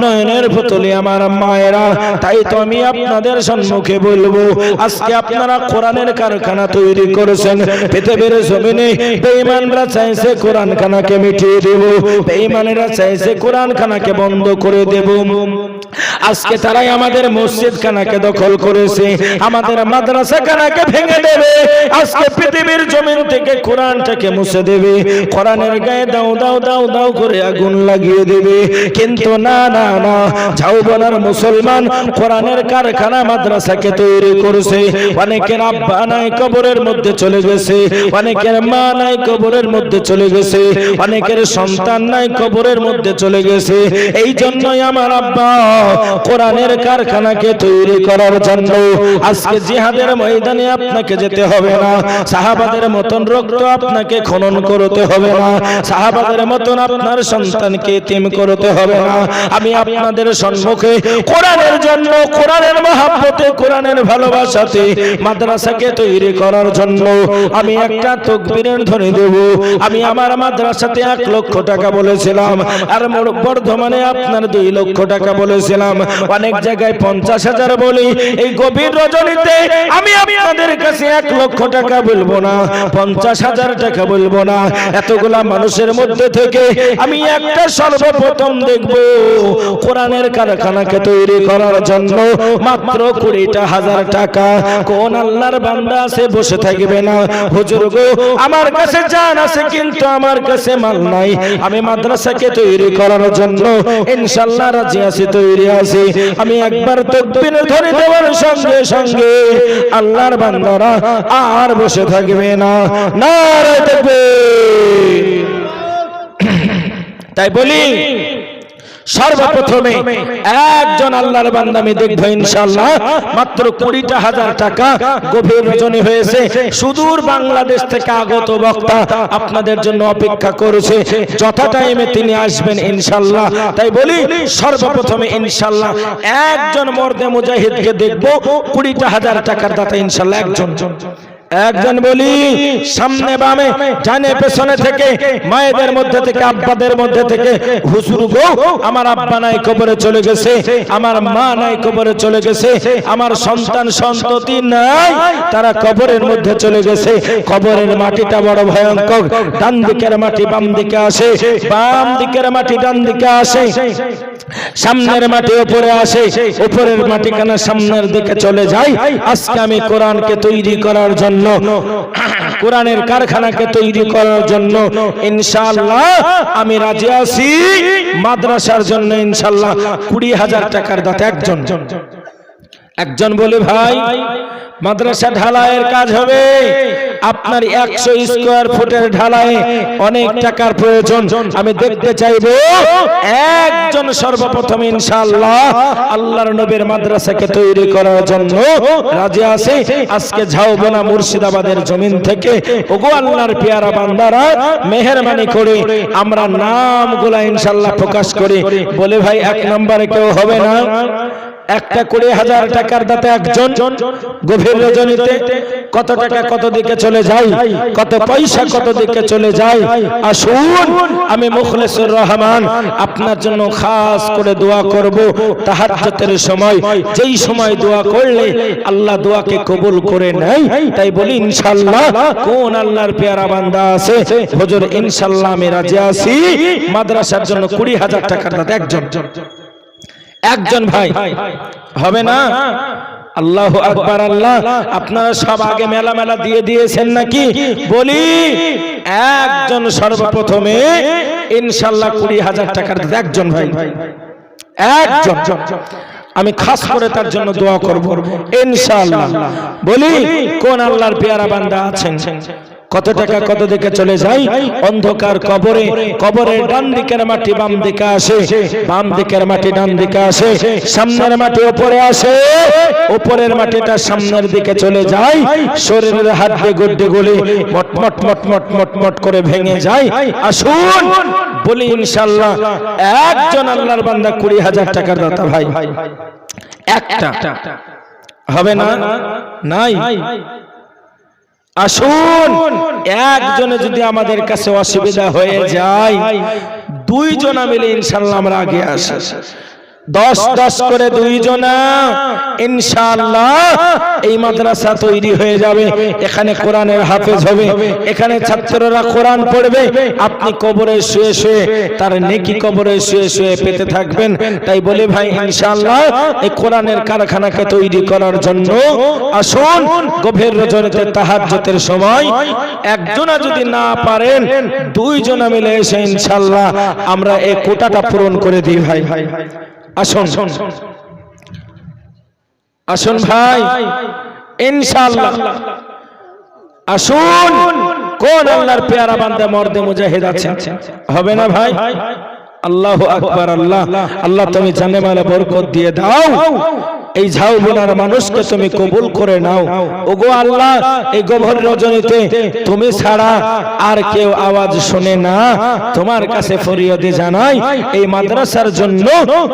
নয়নের পুতলি আমার মায়েরা, তাই তো আমি আপনাদের সম্মুখে বলবো, আজকে আপনারা কোরআনের কারখানা তৈরি করেছেন পৃথিবীর জমিনে। বেঈমানরা চাইছে কোরআন খানাকে মিটিয়ে দেব, বেঈমানেরা চাইছে কোরআন খানাকে বন্ধ করে দেব। আজকে তারাই আমাদের মসজিদ খানাকে দখল করেছে, আমাদের মাদ্রাসা খানাকে ভেঙে দেবে, আজকে পৃথিবীর জমিন থেকে কোরআনটাকে মুছে দেবে, কোরআনের গায়ে দাও দাও দাও দাও করে আগুন লাগিয়ে দেবে। কিন্তু না না না, ঝাউবনার মুসলমান কোরআনের কারখানা মাদ্রাসাকে তৈরি করেছে। অনেকের আব্বা নাই, কবরের মধ্যে চলে গেছে, অনেকের মা নাই, কবরের মধ্যে চলে গেছে, অনেকের সন্তান নাই, কবরের মধ্যে চলে গেছে। এই জন্যই আমার আব্বা কোরআনের কারখানাকে তৈরি করার জন্য আজকে জিহাদের ময়দানে আপনাকে যেতে হবে না, সাহাবাদের মতন রক্ত আপনাকে খনন করতে হবে না, সাহাবাদের মতন আপনার সন্তানকে এতিম করতে হবে না। আমি আপনাদের সম্মুখে কোরআনের জন্য, কোরআনের মহব্বতে, কোরআনের ভালোবাসাতে মাদ্রাসাকে তৈরি করার জন্য আমি একটা তাকবীরের ধ্বনি দেব। আমি আমার মাদ্রাসাতে 1 লক্ষ টাকা বলেছিলাম, আর বর্ধমানে আপনার 2 লক্ষ টাকা বলেছিলাম, অনেক জায়গায় 50,000 বলি। এই গভীর রজনীতে আমি আপনাদের কাছে 1 লক্ষ টাকা বলবো না, 50,000 টাকা বলবো না। এতগুলা মানুষের মধ্যে থেকে আমি একটা সর্বপ্রথম দেখব কোরআনের কারখানাকে তৈরি করার জন্য মাত্র 20,000 টাকা। কোন আল্লাহর বান্দা আছে বসে থাকবে না, হুজুর গো, আমার কাছে জান আছে কিন্তু আমার কাছে মাল নাই, আমি মাদ্রাসাকে তৈরি করার জন্য ইনশাআল্লাহ রাজি আছি, তৈরি আছি। আমি একবার তাকবীর ধরে দেওয়ার সঙ্গে সঙ্গে আল্লাহর বান্দারা আর বসে থাকবে না। নারে তাকবীর। তাই বলি, সর্বপ্রথমে একজন আল্লাহর বান্দা আমি দেখবো ইনশাআল্লাহ, মাত্র 20,000 টাকা গভীর রজনী হয়েছে, সুদূর বাংলাদেশ থেকে আগত বক্তা আপনাদের জন্য অপেক্ষা করেছে, যথা টাইমে তিনি আসবেন ইনশাআল্লাহ। তাই বলি, সর্বপ্রথমে ইনশাআল্লাহ একজন মর্দে মুজাহিদকে দেখবো, 20,000 টাকার দাতা ইনশাআল্লাহ একজন। একজন বলি সামনে বামে ডানে পেছনে থেকে মায়েদের মধ্যে থেকে আব্বাদের মধ্যে থেকে হুজুর গো আমার আব্বা নাই কবরে চলে গেছে, আমার মা নাই কবরে চলে গেছে, আমার সন্তান সন্ততি নাই তারা কবরের মধ্যে চলে গেছে। কবরের মাটিটা বড় ভয়ঙ্কর, ডান দিকের মাটি বাম দিকে আসে, বাম দিকের মাটি ডান দিকে আসে, সামনের মাটি উপরে আসে, উপরের মাটি কেন সামনের দিকে চলে যায়। আজকে আমি কোরআনকে তৈরি করার জন্য, কোরআনের কারখানাকে তৈরি করার জন্য ইনশাআল্লাহ আমি রাজি আছি। মাদ্রাসার জন্য ইনশাআল্লাহ 20,000 টাকার দাতা একজন বলে ভাই মাদ্রাসা ঢালাইয়ের কাজ হবে, আপনার 100 স্কয়ার ফুটের ঢালাই অনেক টাকার প্রয়োজন। আমি দেখতে চাইবো একজন সর্বপ্রথম ইনশাআল্লাহ আল্লাহর নবীর মাদ্রাসাকে তৈরি করার জন্য রাজি আছে। আজকে ঝাউবনা মুর্শিদাবাদের জমিন থেকে ওগো আল্লাহর পেয়ারা বান্দারা মেহেরবানি করে আমরা নামগুলা ইনশাআল্লাহ প্রকাশ করি। বলে ভাই 1 নম্বরে কেউ হবে না? একটা 20,000 টাকার দাতা একজন। গভীর রজনীতে কত টাকা কত দিকে চলে যায়, কত পয়সা কত দিকে চলে যায়। আসুন আমি মুখলেসুর রহমান আপনার জন্য খাস করে দোয়া করব তাহাজ্জুদের সময়, যেই সময় দোয়া করলে আল্লাহ দোয়াকে কবুল করে নেয়। তাই বলি ইনশাআল্লাহ কোন আল্লাহর পেয়ারা বান্দা আছে হুজুর ইনশাআল্লাহ আমি রাজি আছি মাদ্রাসার জন্য 20,000 টাকার দাতা একজন ভাই হবে না? আল্লাহু আকবার। আল্লাহ আপনারা সব আগে মেলা মেলা দিয়ে দিয়েছেন নাকি? বলি একজন সর্বপ্রথমে ইনশাআল্লাহ 20,000 টাকার একজন ভাই, একজন আমি খাস করে তার জন্য দোয়া করব ইনশাআল্লাহ। বলি কোন আল্লাহর পেয়ারা বান্দা আছেন? কত টাকা কত দিকে চলে যায়? অন্ধকার কবরে, কবরের ডান দিকের মাটি বাম দিকে আসে, বাম দিকের মাটি ডান দিকে আসে, সামনের মাটি উপরে আসে, উপরের মাটিটা সামনের দিকে চলে যায়, শরীরের হাড়ে গুড্ডে গুলি মটমট মটমট মটমট করে ভেঙে যায়। আসুন বলি ইনশাআল্লাহ একজন আল্লাহর বান্দা 20,000 টাকার দাতা ভাই একটা হবে না? নাই। আসুন একজনে যদি আমাদের কাছে অসুবিধা হয়ে যায় 2 জনা মিলে ইনশাআল্লাহ আমরা আগে আসি। 10 করে 2 জনা ইনশাআল্লাহ এই মাদ্রাসা তৈরি হয়ে যাবে। এখানে কোরআনের হাফেজ হবে, এখানে ছাত্ররা কোরআন পড়বে, আপনি কবরে শুয়ে শুয়ে তার নেকি কবরে শুয়ে শুয়ে পেতে থাকবেন। তাই বলে ভাই ইনশাআল্লাহ এই কোরআনের কারখানাকে তৈরি করার জন্য আসুন গভীর রজনীতে তাহাজ্জুদের সময় একজনা যদি না পারেন 2 জনা মিলে এসে ইনশাআল্লাহ আমরা এই কোটাটা পূরণ করে দিই ভাই। আসুন আসুন ভাই ইনশাআল্লাহ আসুন। কোন আল্লাহর পেয়ারা বান্দা মর্দে মুজাহিদ আছেন? হবে না ভাই? আল্লাহু আকবার। আল্লাহ আল্লাহ তুমি জানে মালে বরকত দিয়ে দাও, এই ঝাউবনার মানুষকে তুমি কবুল করে নাও। ওগো আল্লাহ এই গভীর রজনীতে তুমি ছাড়া আর কেউ আওয়াজ শুনে না, তোমার কাছে ফরিয়াদি জানাই এই মাদ্রাসার জন্য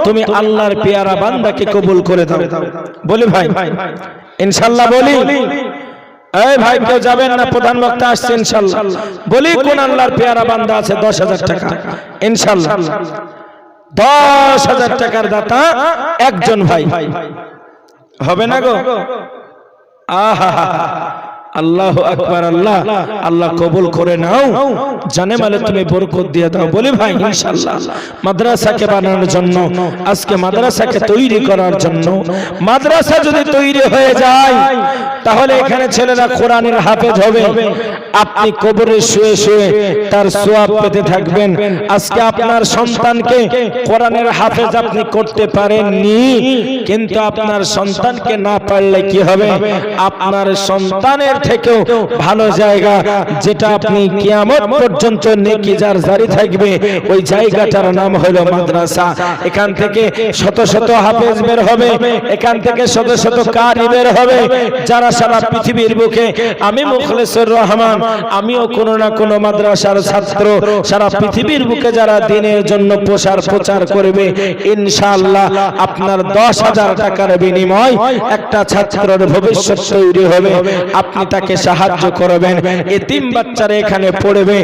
তুমি আল্লাহর পেয়ারা বান্দাকে কবুল করে দাও। বলি ভাই ইনশাআল্লাহ। বলি এই ভাই কেউ যাবেন না, প্রধান বক্তা আসছে ইনশাআল্লাহ। বলি কোন আল্লাহর পেয়ারা বান্দা আছে 10,000 টাকা ইনশাআল্লাহ 10,000 টাকার দাতা একজন ভাই হবে না গো? আহা আল্লাহু আকবার। আল্লাহ আল্লাহ কবুল করে নাও, জানে মালে তুমি বরকত দিয়ে দাও। বলি ভাই ইনশাআল্লাহ মাদ্রাসাকে বানানোর জন্য, আজকে মাদ্রাসাকে তৈরি করার জন্য, মাদ্রাসা যদি তৈরি হয়ে যায় তাহলে এখানে ছেলেরা কোরআনের হাফেজ হবে, আপনি কবরে শুয়ে শুয়ে তার সওয়াব পেতে থাকবেন। আজকে আপনার সন্তানকে কোরআনের হাফেজ আপনি করতে পারেননি, কিন্তু আপনার সন্তানকে না পারলে কি হবে? আপনার সন্তানের থেকেও ভালো জায়গা যেটা আপনি কিয়ামত পর্যন্ত নেকি যার জারি থাকবে, ওই জায়গাটার নাম হলো মাদ্রাসা। এখান থেকে শত শত হাফেজ বের হবে, এখান থেকে শত শত কারি বের হবে, যারা সারা পৃথিবীর বুকে, আমি মুখলেসুর রহমান আমিও কোনো না কোনো মাদ্রাসার ছাত্র, সারা পৃথিবীর বুকে যারা দিনের জন্য প্রচার করবে ইনশাআল্লাহ আপনার 10,000 টাকার বিনিময় একটা ছাত্রের ভবিষ্যৎ তৈরি হবে। আপনি তাকে সাহায্য করবেন। এতিম বাচ্চারা এখানে পড়বে।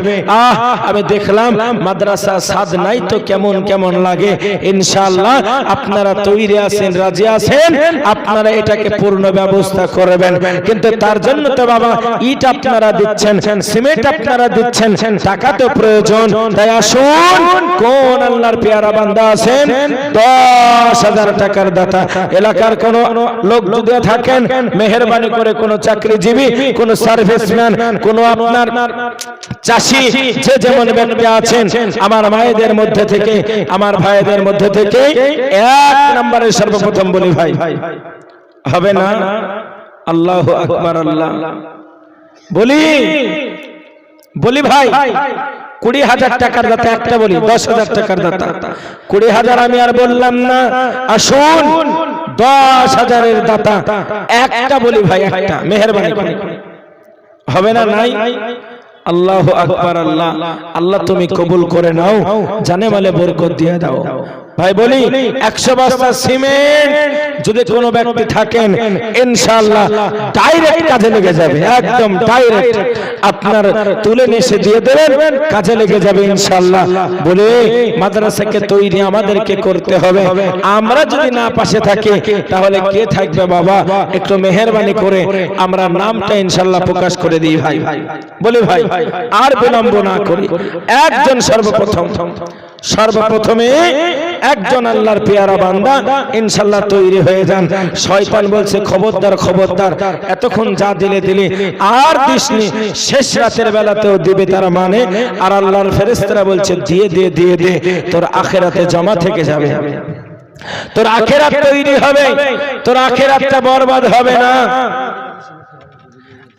আমি দেখলাম মাদ্রাসা স্বাদ নাই তো কেমন কেমন লাগে। ইনশাআল্লাহ আপনারা তৈরি আছেন, রাজি আছেন, আপনারা এটাকে পূর্ণ ব্যবস্থা করবেন। কিন্তু তার জন্য তো বাবা ইট আপনারা দিচ্ছেন, সিমেন্ট আপনারা দিচ্ছেন, টাকা তো প্রয়োজন। তাই আসুন, কোন আল্লাহর পেয়ারা বান্দা আছেন 10,000 টাকার দাতা, এলাকার কোন লোক যদি থাকেন মেহেরবানি করে, কোন চাকরিজীবী, কোন সার্ভিসম্যান, কোন আপনার চাষি, যে যেমন ব্যক্তি আছেন, আমার মায়েদের মধ্যে থেকে, আমার ভাইদের মধ্যে থেকে 1 নম্বরে সর্বপ্রথম বলি ভাই, হবে না? আল্লাহু আকবার, আল্লাহ বলি ভাই, 20,000 টাকার দাতা একটা বলি, 10,000 টাকার দাতা, 20,000 আমি আর বললাম না। আসুন 10,000-এর দাতা একটা বলি ভাই, একটা মেহেরবানি করে, হবে না? নাই? আল্লাহু আকবার, আল্লাহ আল্লাহ তুমি কবুল করে নাও, জানে মালে বরকত দিয়ে দাও। ভাই বলি 100 বস্তা সিমেন্ট যদি কোনো ব্যক্তি থাকেন, ইনশাআল্লাহ ডাইরেক্ট কাজে লেগে যাবে, একদম ডাইরেক্ট আপনার তুলে নিয়ে দিয়ে দেবেন, কাজে লেগে যাবে ইনশাআল্লাহ। বলে মাদ্রাসাকে তৈরি আমাদেরকে করতে হবে। আমরা যদি না পাশে থাকি তাহলে কে থাকবে বাবা? একটু মেহেরবানি করে আমরা নামটা ইনশাআল্লাহ প্রকাশ করে দিই ভাই। বলি ভাই, আর বিলম্ব না করি, একজন সর্বপ্রথমে একজন আল্লাহর পেয়ারা বান্দা ইনশাআল্লাহ তৈরি হয়ে যান। শয়তান বলছে খবরদার খবরদার, এতক্ষণ যা দিলে আর দিসনি, শেষ রাতের বেলাতেও দিবে তার মানে। আর আল্লাহর ফেরেশতারা বলছে দিয়ে দে, তোর আখিরাতে জমা থেকে যাবে, তোর আখিরাত তৈরি হবে, তোর আখিরাতটা বরবাদ হবে না।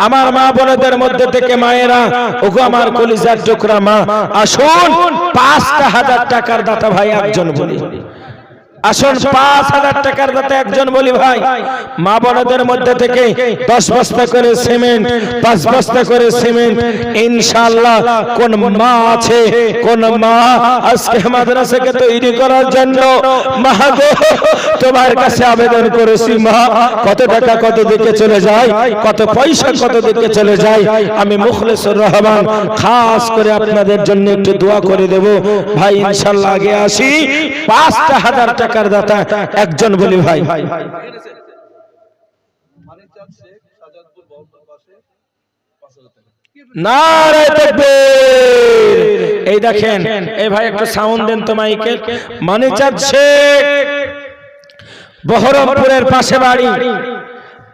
আমার মা বোনদের মধ্যে থেকে মায়েরা, ওগো আমার কলিজার টুকরা মা, আসুন 5,000 টাকার দাতা ভাই একজন বলি, আসুন 5,000 টাকার দাতা একজন বলি ভাই। মা বোনদের মধ্যে থেকে 10 বস্তা করে সিমেন্ট, 5 বস্তা করে সিমেন্ট ইনশাআল্লাহ। কোন মা আছে, কোন মা আজকে মাদ্রাসাকে তৈরি করার জন্য মা গো তোমার কাছে আবেদন করেছি, মা কত টাকা কত দিকে চলে যায়, কত পয়সা কত দিকে চলে যায়, আমি মুখলেসুর রহমান খাস করে আপনাদের জন্য একটু দোয়া করে দেব ভাই। ইনশাআল্লাহ আগে আসি, 5,000 টাকার দাতা একজন বলি ভাই। নারে তাকবীর! এই দেখেন, এই ভাই একটা সাউন্ড দেন তো মাইকে। মানিচাঁদ শেখ, বহরমপুরের পাশে বাড়ি,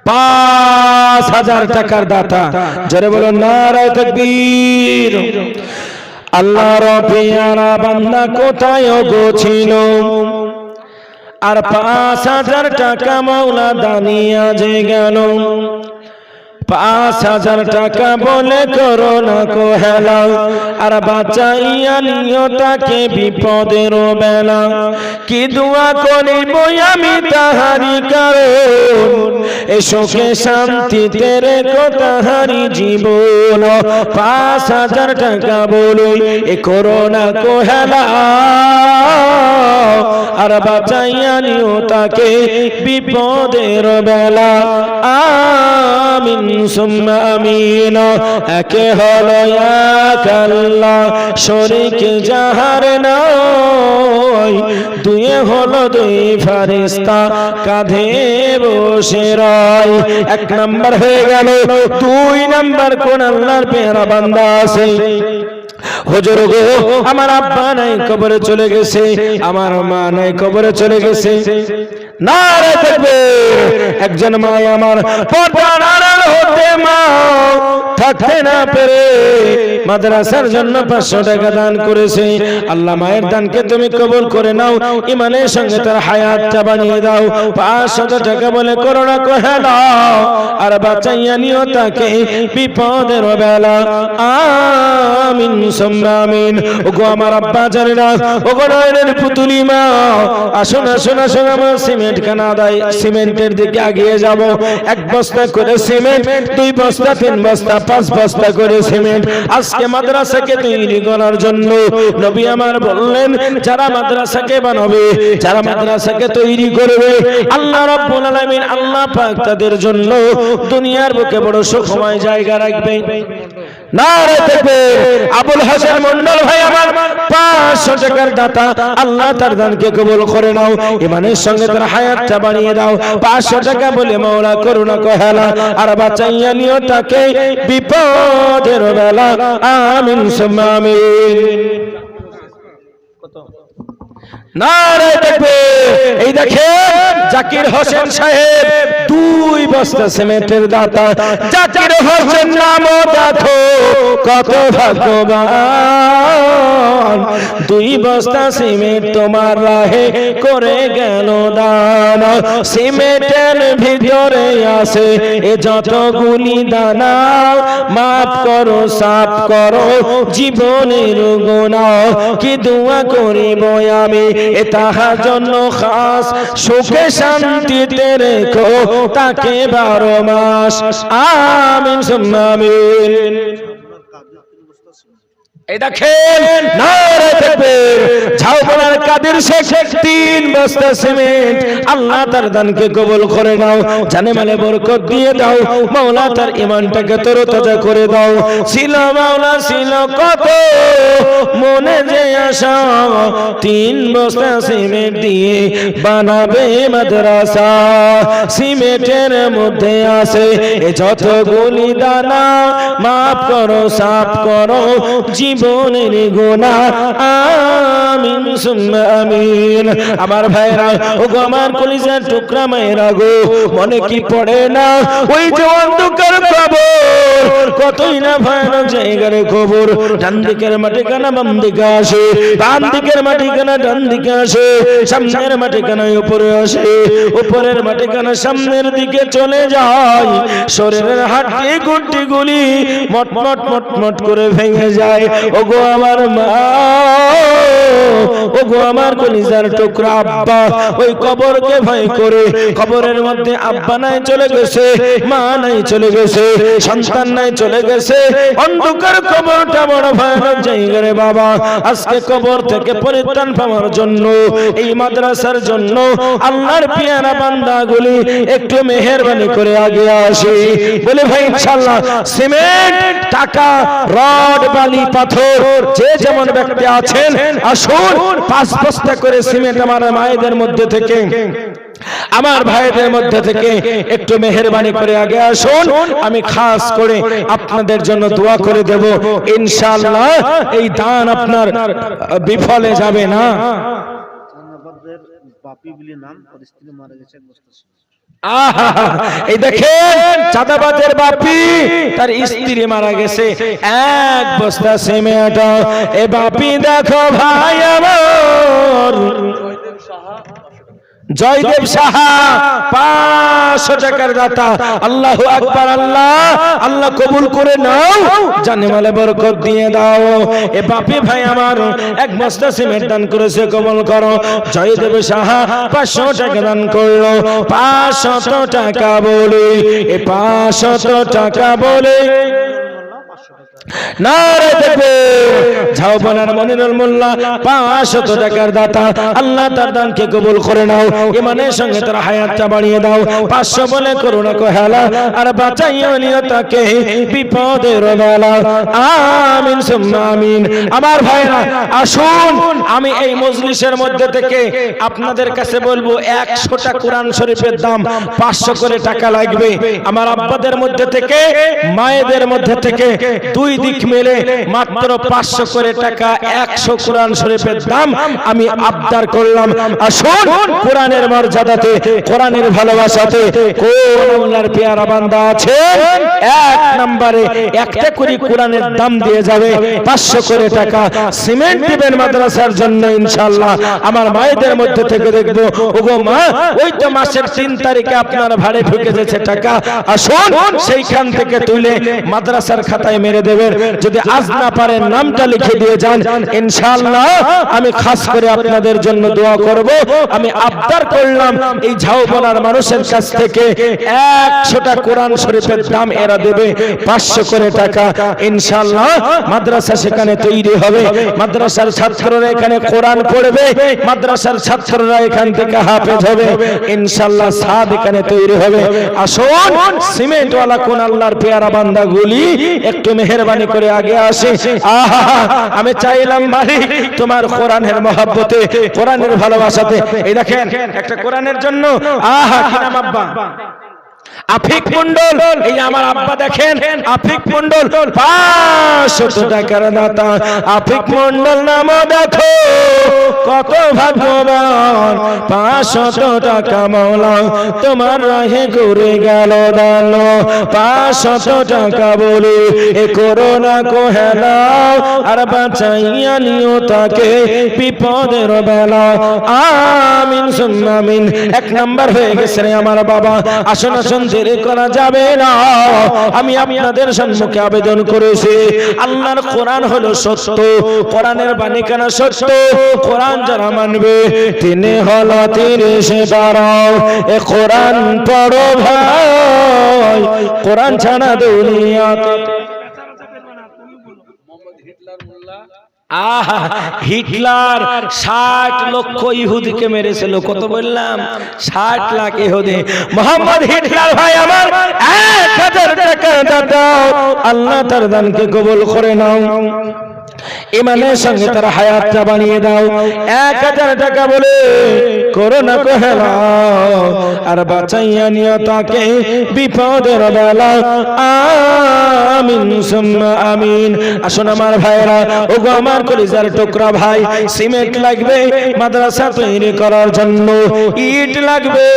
5,000 টাকার দাতা, জোরে বলুন নারে তাকবীর। আল্লাহর পেয়ারা বান্দা কোথায় গো ছিল, আর 5,000 টাকা মাওলা দানিয়া যে গেল। 5,000 টাকা বলে করো না কোহেলা, আর বাঁচাইয়া নিও তাকে বিপদের বেলা। কি দোয়া করিব আমি তাহারি কারণ, এ শোকে শান্তিতে রেখো তাহারি জীবন। 5,000 টাকা বলো এ করো না কোহেলা, আর বাঁচাইয়া নিও তাকে বিপদের বেলা। আমিন সুম্মা আমিন। একে হলো এক আল্লাহ, শরীক যাহার নাই, দুয়ে হলো দুই ফেরেশতা কাঁধে বসে রয়। 1 নাম্বার হয়ে গেল। 2 নাম্বার কোন আল্লাহর পেয়ারা বান্দা আছে? হুজুর গো আমার আব্বা নাই কবরে চলে গেছে, আমার মা নাই কবরে চলে গেছে, নারে তাকবীর। একজন মা আমার পর্দার আড়াল হতে মা থাকতে না পেরে মাদ্রাসার জন্য 500 টাকা দান করেছে। আল্লাহ মায়ের দানকে তুমি কবুল করে নাও, ইমানের সঙ্গে তার হায়াতটা বানিয়ে দাও। 500 টাকা বলে করোনা কহে দাও, আর বাঁচাইয়া নিও তাকে বিপদের বেলা। আমিন সুম্মা আমিন। ওগো আমার আব্বা জানেনা, ওগো নয়নের পুতুলি মা, আসুন আসুন আসুন আমার সিমে সিমেন্ট খানা দেয়, সিমেন্টের দিকে এগিয়ে যাব। 1 বস্তা করে সিমেন্ট, 2 বস্তা, 3 বস্তা, 5 বস্তা করে সিমেন্ট আজকে মাদ্রাসাকে তৈরি করার জন্য নবী আমার বললেন, যারা মাদ্রাসাকে বানাবে, যারা মাদ্রাসাকে তৈরি করবে, আল্লাহ রাব্বুল আলামিন আল্লাহ পাক তাদের জন্য দুনিয়ার বুকে বড় সুখময় জায়গা রাখবে। নারে তাকবীর। আবুল হাসান মন্ডল ভাই আমার 500 টাকার দাতা, আল্লাহ তার দানকে কবুল করে নাও, ইমানের সঙ্গে তার হায়াতটা বাড়িয়ে দাও। 500 টাকা বলে মাওলা করুণা কহেলা আর বাঁচাইয়া নিও তাকে বিপদের বেলা, আমিন সুম্মা আমিন। নারে তাকবীর। এই দেখেন জাকির হোসেন সাহেব 2 বস্তা সিমেন্টের দাতা। জাকির হোসেন নাম দেখো কত ভাগ্যবান, 2 বস্তা সিমেন্ট তোমার রাহে করে গেল দান। সিমেন্টের ভিতরে আছে এ যতগুলি দানা, মাফ করো সাফ করো জীবনের গুনাহ। কি দোয়া করিব আমি এ তাহার জন্য খাস, সুখে শান্তিতে রেখো তাকে 12 মাস, আমিন সুম্মা আমিন। এই দেখেন নারে তাকবীর। ঝাউবনার কাদের শেখ 3 বস্তা সিমেন্ট, আল্লাহ তার দানকে কবুল করে নাও, জানে মালে বরকত দিয়ে দাও, মাওলা তার ঈমানটাকে তরতাজা করে দাও। ছিল মাওলা ছিল কত মনে যে আশা, 3 বস্তা সিমেন্ট দিয়ে বানাবে মাদ্রাসা। সিমেন্টের মধ্যে আছে এ যতগুলি দানা, মাফ করো সাফ করো জীবনের গুনাহ, আমিন সুম্মা আমিন। আমার ভাইরা ও গো আমার কলিজার টুকরা মায়েরা গো, মনে কি পড়ে না ওই যে অন্ধকার কবর, কতই না ভয়ানক জায়গার খবর। ডান দিকের মাটি কানা বাম দিকে আসে, বাম দিকের মাটি কানা ডান দিকে আসে, সামনের মাটি কানা উপরে আসে, উপরের মাটি কানা সামনের দিকে চলে যায়। শরীরের হাড়ি গুটি গুলি মটমট মটমট করে ভেঙে যায়। ওগো আমার মা, ওগো আমার কলিজার টুকরা আব্বা, ওই কবরকে ভয় করে, কবরের মধ্যে আব্বা নাই চলে গেছে, মা নাই চলে গেছে, সন্তান নাই চলে গেছে, অন্ধকার কবরটা বড় ভয়ানক জায়গা রে বাবা। আজকে কবর থেকে পরিত্রাণ পাওয়ার জন্য, এই মাদ্রাসার জন্য আল্লাহর পিয়ারা বান্দাগুলি একটু মেহেরবানি করে আগে আসি, বলে ভাই ইনশাআল্লাহ সিমেন্ট, টাকা, রড, বালি, পাথর যে যেমন ব্যক্তি আছেন আসুন 5 বস্তা করে সিমেন্ট আমার মায়েদের মধ্যে থেকে, আমার ভাইদের মধ্যে থেকে একটু মেহেরবানি করে আগে আসুন। আমি খাস করে আপনাদের জন্য দোয়া করে দেব, ইনশাআল্লাহ এই দান আপনার বিফলে যাবে না। বাপি বলে নাম, ওর স্ত্রী মারা গেছে 1 বস্তা। এই দেখেন চাঁদাবাদের বাপি, তার স্ত্রী মারা গেছে 1 বস্তা সিমেন্ট। এ বাপি দেখো ভাই আমার জয়দেব সাহা 500 টাকার দাতা, আল্লাহু আকবার। আল্লাহ আল্লাহ কবুল করে নাও, জানে মালে বরকত দিয়ে দাও। এ বাপি ভাই আমার 1 বস্তা সিমেন্ট দান করেছে, কবুল করো। জয়দেব সাহা 500 টাকা দান করলো, 500 টাকা বলে, এ 500 টাকা বলে নারে তাকবীর। ঝাউবনার মনিরুল মোল্লা 500 টাকার দাতা, আল্লাহ তার দানকে কবুল করে নাও, ঈমানের সঙ্গে তার হায়াতটা বাড়িয়ে দাও। 500 বলে করুণা কহেলা আর বাঁচাইও নিও তাকে বিপদের বেলা, আমিন সুম্মা আমিন। আমার ভাইরা আসুন, আমি এই মজলিসের মধ্যে থেকে আপনাদের কাছে বলবো 100টা কোরআন শরীফের দাম 500 করে টাকা লাগবে। আমার আব্বাদের মধ্যে থেকে, মায়েদের মধ্যে থেকে 2 দিক মিলে মাত্র 500 করে টাকা, 100 কোরআন শরীফের দাম আমি আবদার করলাম। আসুন কোরআনের মর্যাদাতে, কোরআনের ভালোবাসাতে কোন আল্লাহর পেয়ারা বান্দা আছে 1 নম্বরে একটা করে কোরআনের দাম দিয়ে যাবে 500 করে টাকা। সিমেন্ট দিবেন মাদ্রাসার জন্য ইনশাআল্লাহ। আমার মায়েদের মধ্যে থেকে দেখবো, ওগো মা ওই তো মাসের 3 তারিখে আপনার ভাড়ে ঢুকে যাচ্ছে টাকা, আসুন সেইখান থেকে তুলে মাদ্রাসার খাতায় মেরে দেবে। দেবেন। যদি আজ না পারেন নামটা লিখে দিয়ে যান, ইনশাআল্লাহ আমি খাস করে আপনাদের জন্য দোয়া করব। আমি আবদার করলাম এই ঝাউবনার মানুষের কাছ থেকে 100টা কোরআন শরীফের দাম এরা দেবে 500 করে টাকা। ইনশাআল্লাহ মাদ্রাসা সেখানে তৈরি হবে, মাদ্রাসার ছাত্ররা এখানে কোরআন পড়বে, মাদ্রাসার ছাত্ররা এখান থেকে হাফেজ হবে, ইনশাআল্লাহ সাদ এখানে তৈরি হবে। আসুন সিমেন্ট ওয়ালা কোন আল্লাহর পেয়ারা বান্দাগুলি একটু মেহেরবানি করে আগে আসে। আহা, আমি চাইলাম মালিক তোমার কোরআনের মহব্বতে, কোরআনের ভালোবাসাতে। এই দেখেন একটা কোরআনের জন্য আহা কি নাম আব্বা? আফিক মন্ডল। এই আমার আব্বা দেখেন আফিক মন্ডল 500 টাকার দাতা। আফিক মন্ডল নাম দেখো কত ভাগ্যবান, 500 টাকা মাওলা তোমার রাহে ঘুরে গেল দান। 500 টাকা বলে এ করোনা কো হেলাও আর বাঁচাইয়া নিও তাকে বিপদের বেলা। আমিন সুম্মা আমিন। 1 নাম্বার হয়ে গেছে রে আমার বাবা। আসুন আসুন দেরি করা যাবে না। আমি আপনাদের সম্মুখে আবেদন করেছি, আল্লাহর কোরআন হলো সত্য, কোরআনের বাণী কেন সত্য। কোরআন যারা মানবে তিনি হলো 30 দাঁড়াও। এ কোরআন পড়ো ভাই, কোরআন ছাড়া দুনিয়াতে হিটলার 60 লক্ষ ইহুদিকে মেরেছিল। কত বললাম? 60 লাখ ইহুদি। মোহাম্মদ হিটলার ভাই আমার 1000 টাকা দাও, আল্লাহ তার দানকে কবুল করে নাও। ইমানের সঙ্গে তার হায়াতটা বানিয়ে দাও। 1000 টাকা বলে করোনা কো হেলাও আর বাঁচাইয়া নিও তাকে বিপদের বেলা। আমিন সুম্মা আমিন। আসুন আমার ভাইরা, ওগো আমার কলিজার টুকরা ভাই, সিমেন্ট লাগবে মাদ্রাসা তৈরি করার জন্য, ইট লাগবে।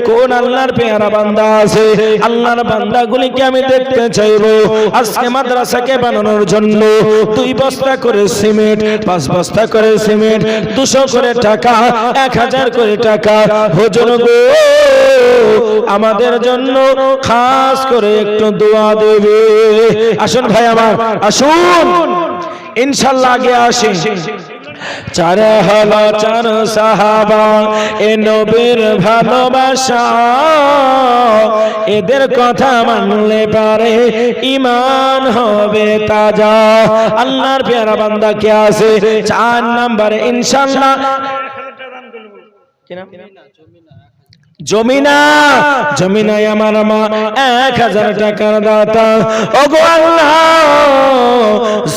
কোন আল্লাহর পেয়ারা বান্দা আছে? আল্লাহর বান্দাগুলিকে আমি দেখতে চাইবো আজকে মাদ্রাসাকে বানানোর জন্য 2 বস্তা করে সিমেন্ট, 5 বস্তা করে সিমেন্ট, 200 করে টাকা, 1000 করে টাকা। হুজুর গো আমাদের জন্য খাস করে একটু দোয়া দেবে। আসুন ভাই আমার, আসুন ইনশাআল্লাহ আগে আসেন। 4 সাহাবা এ নবীর ভালোবাসা, এদের কথা মানলে পারে ঈমান হবে তাজা। আল্লাহর পেয়ারা বান্দা কে আছে 4 নম্বরে ইনশাআল্লাহ? জমিনা। জমিনায় আমার মা 1000 টাকার দাতা। ওগো আল্লাহ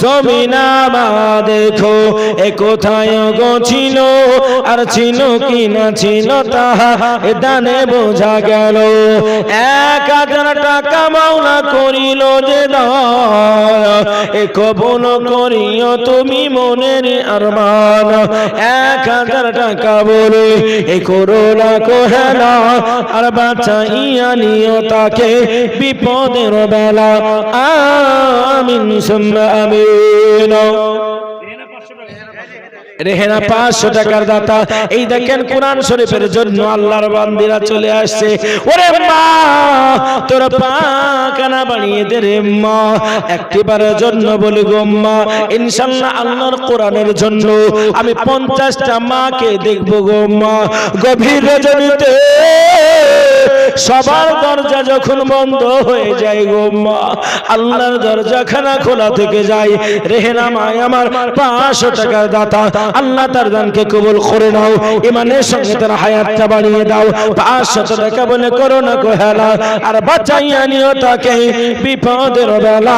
জমিনা মা দেখো এ কোথায় গো ছিল, আর ছিল কি না ছিল তাহা এ দানে বোঝা গেল। 1000 টাকা মাওলা করিল যে দয়া, এ কবুল করিও তুমি মনের আরমান। 1000 টাকা বলে এ করোনা কো হেলা আর বাঁচাইয়া নিও তাকে বিপদের বেলা। আমিন সুম্মা আমিন। রেহেনা 500 টাকার দাতা। এই দেখেন কোরআন শরীফের জন্য আল্লাহর বান্দিরা চলে আসছে। ওরে মা তোর পাখানা বানিয়ে দে রে মা, একটিবারের জন্য বলি গো মা ইনশাআল্লাহ আল্লাহর কোরআনের জন্য আমি 50টা মাকে দেখবো গো মা। গভীর রজনীতে সবার দরজা যখন বন্ধ হয়ে যায় গো মা, আল্লাহর দরজাখানা খোলা থেকে যায়। রেহেনা মা আমার 500 টাকার দাতা, আল্লাহ তার দানকে কবুল করে নাও, ইমানের সঙ্গে তার হায়াতটা বাড়িয়ে দাও। 500 টাকা বলে করোনা কো হেলা আর বাঁচাইয়া নিও তাকে বিপদের বেলা।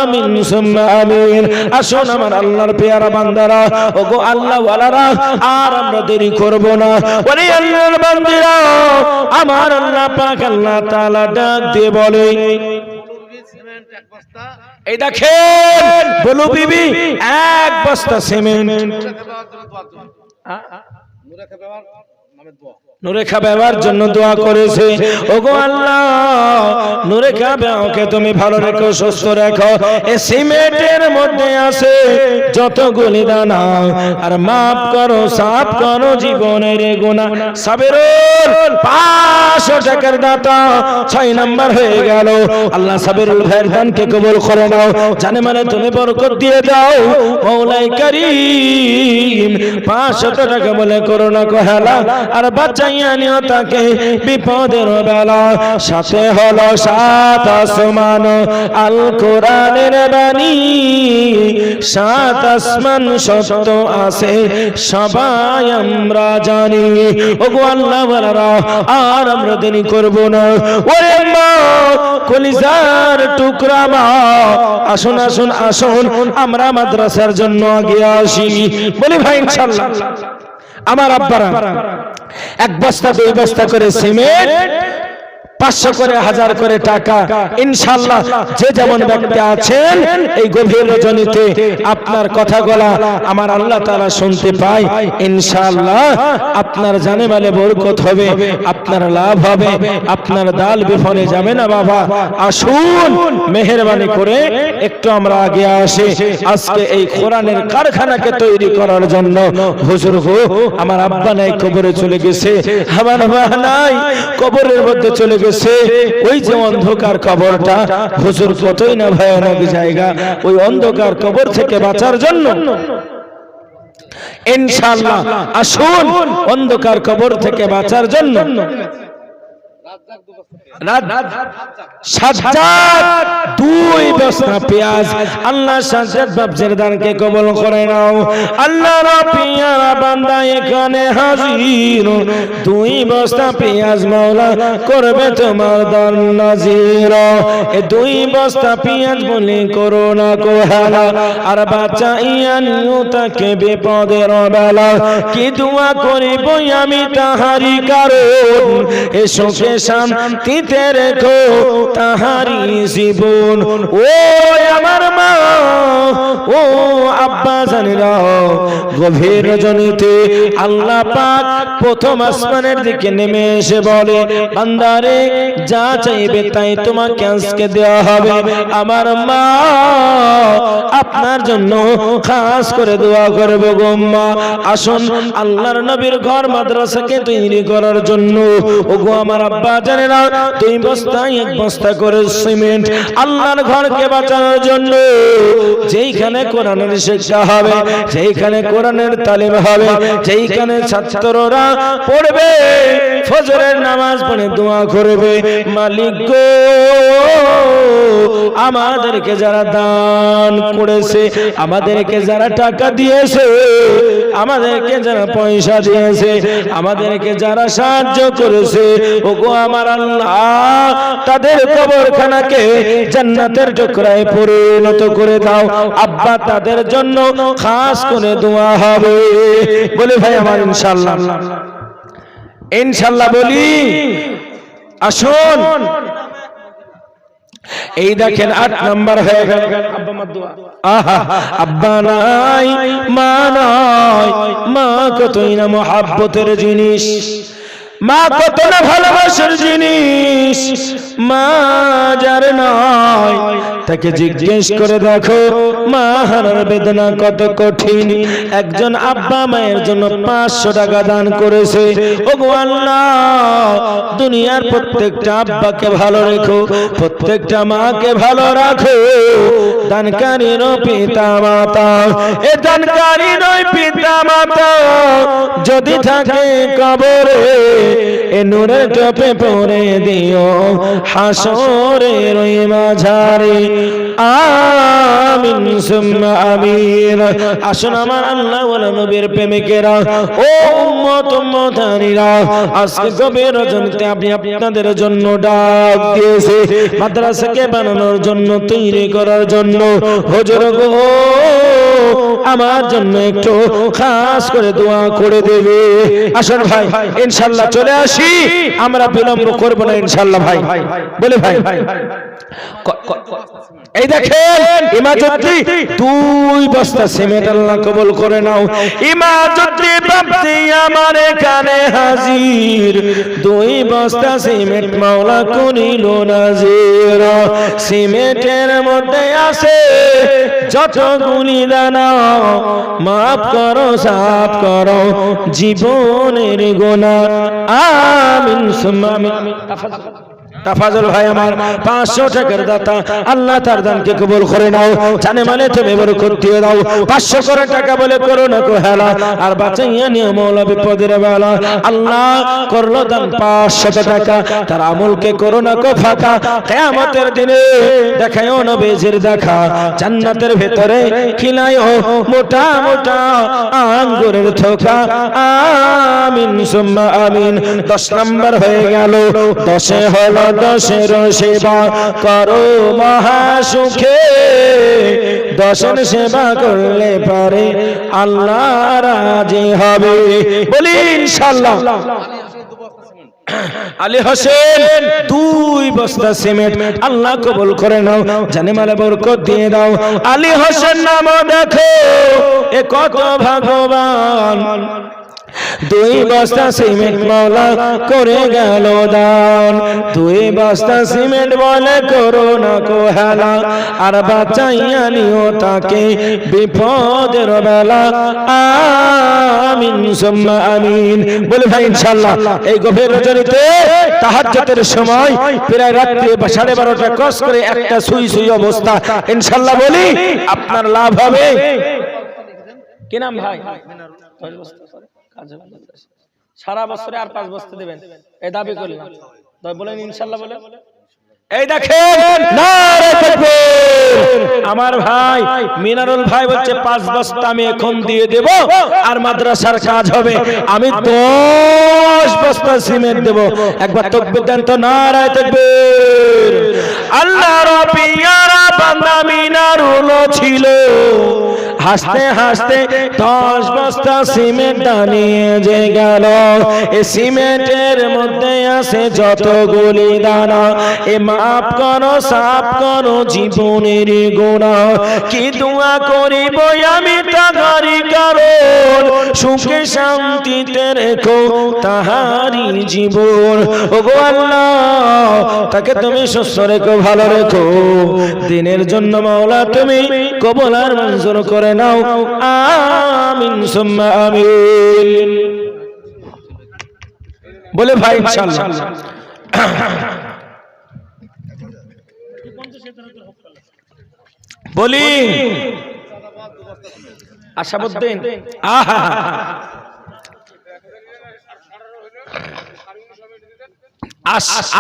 আমিন সুম্মা আমিন। আসুন আমার আল্লাহর পেয়ারা বান্দারা, ওগো আল্লাহ ওয়ালারা, আর আমরা দেরি করব না। ওরে আল্লাহর বান্দারা, আমার আল্লাহ পাক আল্লাহ তাআলা ডাক দিয়ে বলে, এই দেখেন বলু বিবি 1 বস্তা সিমেন্ট। নুরেখা বাবার জন্য দোয়া করেছে, ওগো আল্লাহ নুরেখা বাবাকে তুমি ভালো রেখো, সুস্থ রেখো। এই সিমেন্টের মধ্যে আছে যতগুলি দানা, আর মাফ করো, সাফ করো জীবনের গুনাহ। সাবিরুল 500 টাকার দাতা 6 নাম্বার হয়ে গেল। আল্লাহ সাবিরুল ভাইয়ের দানকে কবুল করে নাও, জানে মানে তুমি বরকত দিয়ে দাও মওলাই করিম। 500 টাকা বলে করোনা কহেলা, আর বাচ্চা নিও তাকে বিপদের বেলা। সাথে হলো 7 আসমান আল কোরআনের বাণী, 7 আসমান সত্য আছে সবাই আমরা জানি। ওগো আল্লাহ ওয়ালারা আর আমরা দেরি করব না। ওরে মা কলিজার টুকরা মা, আসুন আসুন আসুন আমরা মাদ্রাসার জন্য আগে আসি। বলি ভাই ইনশাআল্লাহ। আমার আব্বারা 1 বস্তা 2 বস্তা করে সিমেন্ট, 500 করে 1000 করে টাকা, ইনশাআল্লাহ যে যেমন ব্যক্তি আছেন এই গভীর রজনীতে আপনার কথাগুলা আমার আল্লাহ তাআলা শুনতে পায়। ইনশাআল্লাহ আপনার জানে মালে বরকত হবে, আপনার লাভ হবে, আপনার দাল বিফলে যাবে না। বাবা আসুন মেহেরবানি করে একটু আমরা আগে আসি। আজকে এই কোরআনের কারখানাকে তৈরি করার জন্য হুজুর গো আমার আব্বা নাই কবরে চলে গেছে, আমার মা নাই কবরের মধ্যে চলে গেছে। ওই যে অন্ধকার কবরটা হুজুর কতই না ভয়ানক জায়গা, ওই অন্ধকার কবর থেকে বাঁচার জন্য ইনশাআল্লাহ আসুন অন্ধকার কবর থেকে বাঁচার জন্য সাজ্জাদ 2 বস্তা পেঁয়াজ। আল্লাহ সাজ্জাদ বাবজির দানকে কবুল করে নাও। আল্লাহ রাব্বিয়ারা বান্দা এখানে হাজির, 2 বস্তা পেঁয়াজ মাওলা করবে তোমার দান নাজির। এই 2 বস্তা পেঁয়াজ বলে করো না কোহালা, আর বাঁচাইয়া নিও তাকে বিপদের বেলা। কি দোয়া করিব আমি তাহারি কারণ, এসো শান্তিতে রেখো তাহারি জীবন। ও আমার মা, ও আব্বা জানেরা, গভীর রজনীতে আল্লাহ পাক প্রথম আসমানের দিকে নেমে এসে বলে, বান্দারে যা চাইবে তাই তোমাকে আজকে দেওয়া হবে। আমার মা আপনার জন্য খাস করে দোয়া করবে গো মা। আসুন আল্লাহর নবীর ঘর মাদ্রাসাকে তৈরি করার জন্য ওগো আমার আব্বা জানেরা 2 বস্তা 1 বস্তা করে সিমেন্ট আল্লাহর ঘরকে বাঁচানোর জন্য, যেইখানে কোরআনের শিক্ষা হবে, যেইখানে কোরআনের তালিম হবে, যেইখানে ছাত্ররা পড়বে ফজরের নামাজ পড়ে দোয়া করবে, মালিক গো আমাদেরকে যারা দান করেছে, আমাদেরকে যারা টাকা দিয়েছে, আমাদেরকে যারা পয়সা দিয়েছে, আমাদেরকে যারা সাহায্য করেছে, ওগো আমার আল্লাহ তাদের কবরখানাকে জান্নাতের টুকরায় পরিণত করে দাও। আব্বা তাদের জন্য খাস করে দোয়া হবে। বলে ভাই আমার ইনশাআল্লাহ, ইনশাআল্লাহ বলি। আসুন এই দেখেন 8 নাম্বার হয়ে গেল আব্বা মার দোয়া। আহা আব্বা নাই মা নাই, মা কতই না মহব্বতের জিনিস, মা কত না ভালোবাসার জিনিস। মা যার নয় তাকে জিজ্ঞেস করে দেখো মা হারার বেদনা কত কঠিন। একজন আব্বা মায়ের জন্য 500 টাকা দান করেছে। ওগো আল্লাহ দুনিয়ার প্রত্যেকটা আব্বাকে ভালো রেখো, প্রত্যেকটা মাকে ভালো রাখো। দানকারীর পিতা মাতা, এ দানকারীর পিতা মাতা যদি থাকে কবরে, এ নূরের টোপে পরে দিও হাসরের ওই মাঝারে। আমিন সুম্মা আমিন। আসুন আমার আল্লাহ ওয়ালা নবীর প্রেমিকেরা, ও উম্মত উম্মতানিরা, আজকে গভীর রজনীতে আপনি আপনাদের জন্য ডাক দিয়েছে মাদ্রাসাকে বানানোর জন্য, তৈরি করার জন্য। হুজুর গো আমার জন্য একটু খাস করে দোয়া করে দেবে। আসুন ভাই ইনশাআল্লাহ চলে আসি, আমরা বিলম্ব করব না ইনশাআল্লাহ ভাই। বলে ভাই এই দেখেন ইমাজতি 2 বস্তা সিমেন্ট আল্লাহ কবুল করে নাও। ইমাজতি বাপতি আমার এখানে হাজির, 2 বস্তা সিমেন্ট মাওলা করিল নাজির। সিমেন্টের মধ্যে আছে যতগুলি দানা, মাফ করো সাফ করো জীবনের গুনাহ, আমিন সুম্মা আমিন। তাফাজুল ভাই আমার 500 টাকার দাতা, আল্লাহ তার দানকে কবুল করে নাও, জানে মানে তুমি বরকত দিয়ে দাও। 500 করে টাকা বলে করো না কো হেলা, আর বাঁচাইয়া নিও মওলা বিপদের বেলা। আল্লাহ করলো দান 500 টাকা, তার আমলকে করো না কো ফাঁকা, কিয়ামতের দিনে দেখায়ও নবীজির দেখা, জান্নাতের ভেতরে খিলায়ও মোটা মোটা আঙ্গুরের থোকা, আমিন সুম্মা আমিন। 10 নাম্বার হয়ে গেল, 10 হলো 10 সেবা করো মহা সুখে, 10 সেবা করলে পারে আল্লাহ রাজি হবে, বলি ইনশাআল্লাহ। আলী হোসেন 2 বস্তা সিমেন্ট আল্লাহ কবুল করে নাও, জানে মালে বরকত দিয়ে দাও। আলী হোসেন নাম দেখো এ কত ভাগ্যবান, 2 বস্তা সিমেন্ট মাওলা করে গেল দান। 2 বস্তা সিমেন্ট বলে করো না কো হেলা, আর বাঁচাইয়া নিও তাকে বিপদের বেলা, আমিন সুম্মা আমিন। বলে ভাই ইনশাআল্লাহ এই গভীর রজনীতে তাহাজ্জুদের সময় প্রায় রাত্রি 12:30 ক্রস করে একটা সুই সুই অবস্থা, ইনশাআল্লাহ বলি আপনার লাভ হবে। কি নাম ভাই? সারা বছরে আর 5 বস্তা দিবেন এই দাবি করলাম, বলেন ইনশাআল্লাহ বলেন। এই দেখেন নারে তাকবীর, আমার ভাই মিনারুল ভাই বলছে 5 বস্তা আমি এখন দিয়ে দেব, আর মাদ্রাসার কাজ হবে, আমি 10 বস্তা সিমেন্ট দেব। একবার তাকবীর দেন তো, নারে তাকবীর। আল্লাহ রাব্বিয়ারা বান্দা মিনারুল ছিল, হাসতে হাসতে 10 বস্তা সিমেন্ট নিয়ে যে গেল। এই সিমেন্টের মধ্যে আছে যতগুলি দানা, এ মাফ করো সাফ করো জীবনের গুনাহ। কি দোয়া করিব আমি তাহারি কারণ, সুখে শান্তিতে রেখো তাহারি জীবন। ওগো আল্লাহ তাকে তুমি সুস্থ রেখো ভালো রেখো, দিনের জন্য মাওলা তুমি কবুল আর মঞ্জুর করে নাও, আমিন সুম্মা আমিন। বলে ভাই ইনশাআল্লাহ। বলি আশাবুদ্দিন, আহা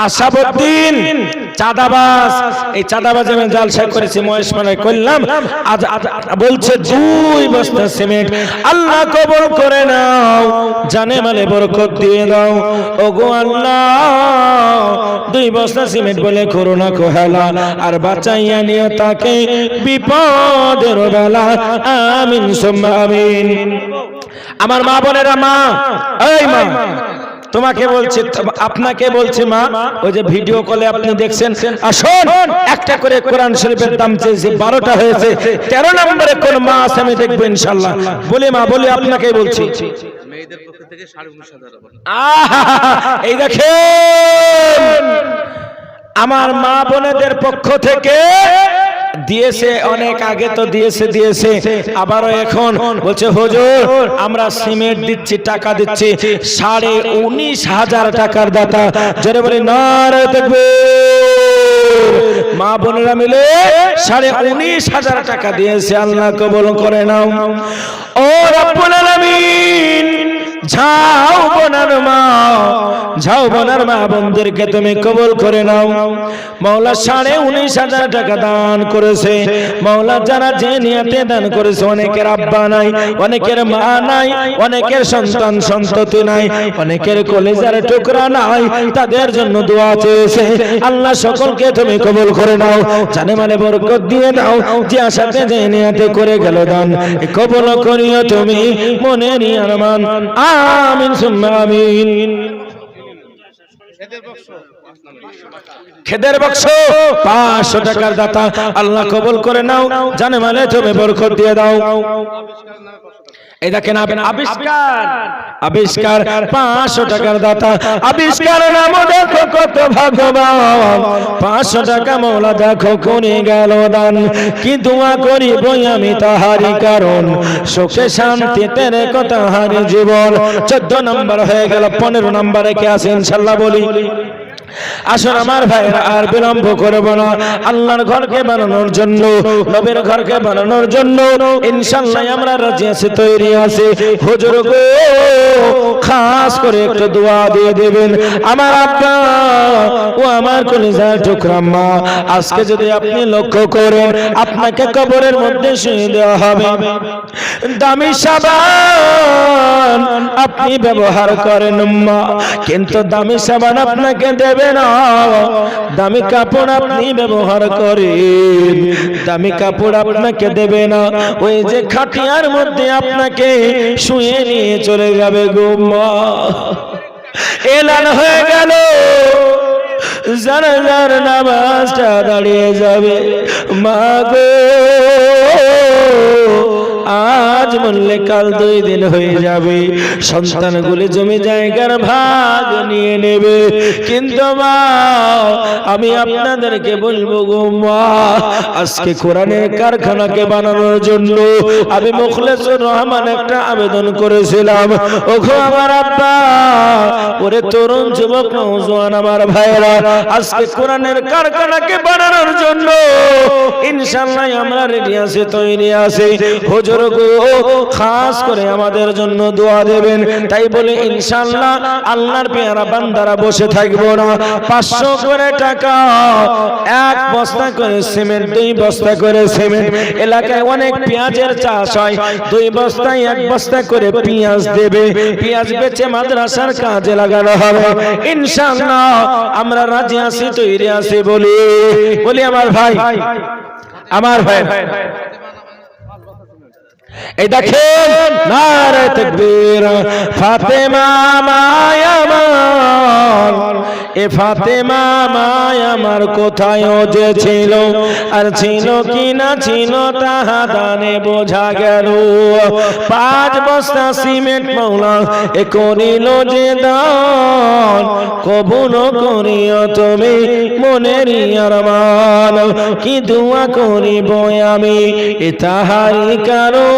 আশাবুদ্দিন চাঁদাবাজ, এই চাঁদাবাজ আমি জালসা করেছি মহেশমানে করলাম, আজ বলছে 2 বস্তা সিমেন্ট আল্লাহ কবুল করে নাও, জানে মালে বরকত দিয়ে দাও। ওগো আল্লাহ 2 বস্তা সিমেন্ট বলে করোনা কোহেলা, আর বাঁচাইয়া নিও তাকে বিপদের বেলা, আমিন সুম্মা আমিন। আমার মা বোনেরা, মা এই মা তোমাকে বলছে, আপনাকে বলছে মা, ওই যে ভিডিও কলে আপনি দেখছেন, আসুন একটা করে কোরআন শরীফের দাম চেয়েছে, 12টা হয়েছে, 13 নম্বরে কোন মা আছে আমি দেখবো ইনশাআল্লাহ। বলি মা, বলি আপনাকে বলছি, মেয়েদের পক্ষ থেকে 19,500। এই দেখেন আমার মা বোনেদের পক্ষ থেকে দিয়েছে, অনেক আগে তো দিয়েছে, আবারও এখন বলছে হুজুর আমরা সিমেন্ট দিচ্ছি, টাকা দিচ্ছি, 19,500 টাকার দাতা। জোরে বলি নারে তাকবীর। মা বোনেরা মিলে 19,500 টাকা দিয়েছে, আল্লাহ কবুল করে নাও। ও রব্বুল আলামিন, যাও বোনার মা, যাও বোনার মা বোনদেরকে তুমি কবুল করে নাও। মাওলা 19,500 টাকা দান করেছে, মাওলা যারা যে নিয়তে দান করেছে, অনেকের আব্বা নাই, অনেকের মা নাই, অনেকের সন্তান সন্ততি নাই, অনেকের কলিজার টুকরা নাই, তাদের জন্য দোয়া চেয়েছে, আল্লাহ সকলকে তুমি কবুল করে নাও, জানে মানে বরকত দিয়ে দাও। যে আশাতে যে নিয়তে করে গেল দান, কবুল করিও তুমি মনেরই আরমান, আমিন সুম্মা আমিন। খেদের বাক্স 500 টাকার দাতা আল্লাহ কবুল করে নাও, জানে মানে তুমি বরকত দিয়ে দাও। এই দেখেন আবিষ্কার 500 টাকার দাতা, আবিষ্কার নাম দেখো কত ভাগ্যবান, 500 টাকা মওলা দেখো কোনে গেল দান। কি দোয়া করি বই আমি তাহারি কারণ, সুখে শান্তিতে রেখো তাহারি জীবন। 14 নম্বর হয়ে গেল, 15 নম্বরে কে আছে ইনশাআল্লাহ বলি। আসুন আমার ভাইরা আর বিলম্ব করব না, আল্লাহর ঘরকে বানানোর জন্য, নবীর ঘরকে বানানোর জন্য ইনশাআল্লাহ আমরা রাজি আছি, তৈরি আছি। হুজুর গো খাস করে একটু দোয়া দিয়ে দিবেন আমার আব্বা ও আমার কলিজার টুকরা মা। আজকে যদি আপনি লক্ষ্য করেন আপনাকে কবরের মধ্যে শুয়ে দেওয়া হবে, দামি সাবান আপনি ব্যবহার করেন মা, কিন্তু দামি সাবান আপনাকে দেবে না, দামি কাপড় আপনি ব্যবহার করেন, দামি কাপড় আপনাকে দেবে না। ওই যে খাটিয়ার মধ্যে আপনাকে শুয়ে নিয়ে চলে যাবে গো মা। এলান হয়ে গেল, জানাজার নামাজটা দাঁড়িয়ে যাবে। মা গো আজ মরলে কাল 2 দিন হয়ে যাবে, সন্তানগুলি জমি জায়গার ভাগ নিয়ে নেবে, কিন্তু মা আমি আপনাদেরকে বলবো গো মা, আজকে কোরআনের কারখানাকে বানানোর জন্য আমি মুখলেসুর রহমান একটা আবেদন করেছিলাম। ওগো আমার আব্বা, ওরে তরুণ যুবক নওজোয়ান আমার ভাইরা, আজকে কোরআনের কারখানাকে বানানোর জন্য ইনশাআল্লাহ আমরা রেডি আছি, তৈরি আছি। হুজুর গো খাস করে আমাদের জন্য দোয়া দেবেন। তাই বলে ইনশাআল্লাহ আল্লাহর পেয়ারা বান্দারা বসে থাকবো না। 500 করে টাকা, 1 বস্তা করে সিমেন্ট, 2 বস্তা করে সিমেন্ট, এলাকায় অনেক পেঁয়াজের চাষ হয়, 2 বস্তায় 1 বস্তা করে পেঁয়াজ দেবে, পেঁয়াজ বেচে মাদ্রাসার কাজে লাগানো হবে ইনশাআল্লাহ। আমরা রাজি আছি, তৈরি আছি বলি আমার ভাই, আমার ভাই। এই দেখেন নারে তাকবীর, ফাতেমা মায় আমার, এ ফাতেমা মায় আমার কোথায় যে ছিল, আর ছিল কি না ছিল তাহা দানে বোঝা গেল। 5 বস্তা সিমেন্ট মওলা এ করিল যে দান, কবুল করিও তুমি মনেরই আরমান। কি দোয়া করিব আমি এ তাহারি কারণ,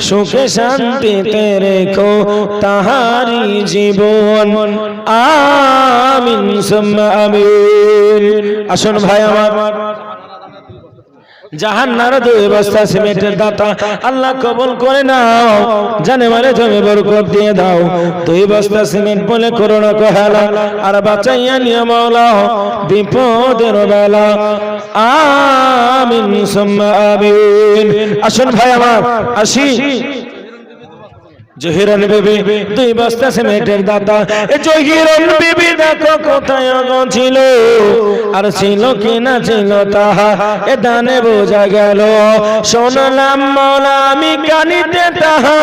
সুখে শান্তিতে রেখো তাহারি জীবন। আমিন সুম্মা আমিন। আসুন ভাই আমার, জাহান্নার 2 বস্তা সিমেন্টের দাতা আল্লাহ কবুল করে নাও, জানে মানে তুমি বরকত দিয়ে দাও। 2 বস্তা সিমেন্ট বলে করোনা কহেলা, আর বাঁচাইয়া নিয়ে মাওলা বিপদের বেলা। আমিন সুম্মা আমিন। আসুন ভাই আমার, আসি। জহিরন বিবি 2 বস্তা সিমেন্টের দাতা, এ জহিরন বিবি দেখো কোথায় ছিল, আর ছিল কি না ছিল তাহা এ দানে বোঝা গেল। শুনলাম মওলা আমি কানিতে তাহা,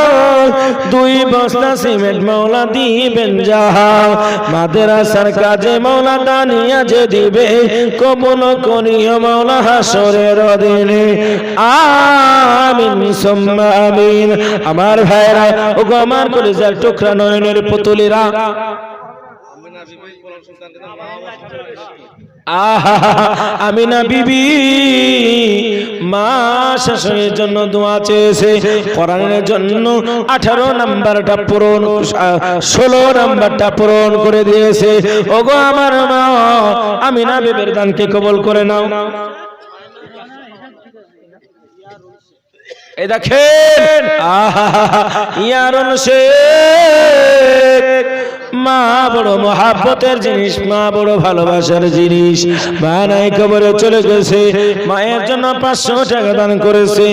2 বস্তা সিমেন্ট মওলা দিবেন যাহা, মাদ্রাসার কাজে মওলা দানিয়া যে দিবে, কবুল করিও মওলা হাসরের দিনে। আমিন সুম্মা আমিন। আমার ভাইরা, ওগো আমার কলিজার টুকরা নয়নের পুতুলিরা, আমিনা বিবি মা শাশুড়ির জন্য দোয়া চেয়েছে, কোরআনের জন্য 18 নাম্বারটা পূরণ, 16 নাম্বারটা পূরণ করে দিয়েছে। ওগো আমার মা আমিনা বিবির দানকে কবুল করে নাও। এই দেখেন ইয়ারুন শেখ, মা বড় মহাব্বতের জিনিস, মা বড় ভালোবাসার জিনিস। মা নাই কবরে চলে গেছে, মায়ের জন্য 500 টাকা দান করেছে,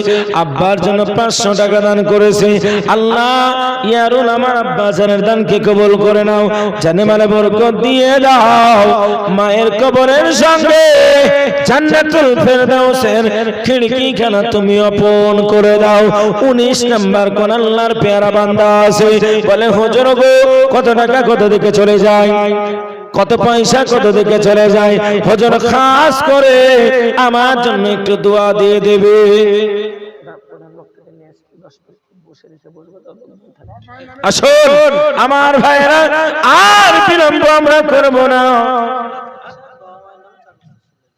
আব্বার জন্য 500 টাকা দান করেছে। আল্লাহ ইয়ারুন আমার আব্বা জানের দানকে কবুল করে নাও, জানে মানে বরকত দিয়ে দাও। মায়ের কবরের সঙ্গে জান্নাতুল ফেরদাউসের খিড়কিখানা তুমি ওপেন করে দাও। 19 নাম্বার কোন আল্লাহর পেয়ারা বান্দা আছে, বলে হুজুর গো কত টাকা কত দিকে চলে যায়, কত পয়সা কত দিকে চলে যায়। হুজুর খাস করে আমার জন্য একটু দোয়া দিয়ে দেবে। আসুন আমার ভাইরা, আর বিলম্ব আমরা করব না।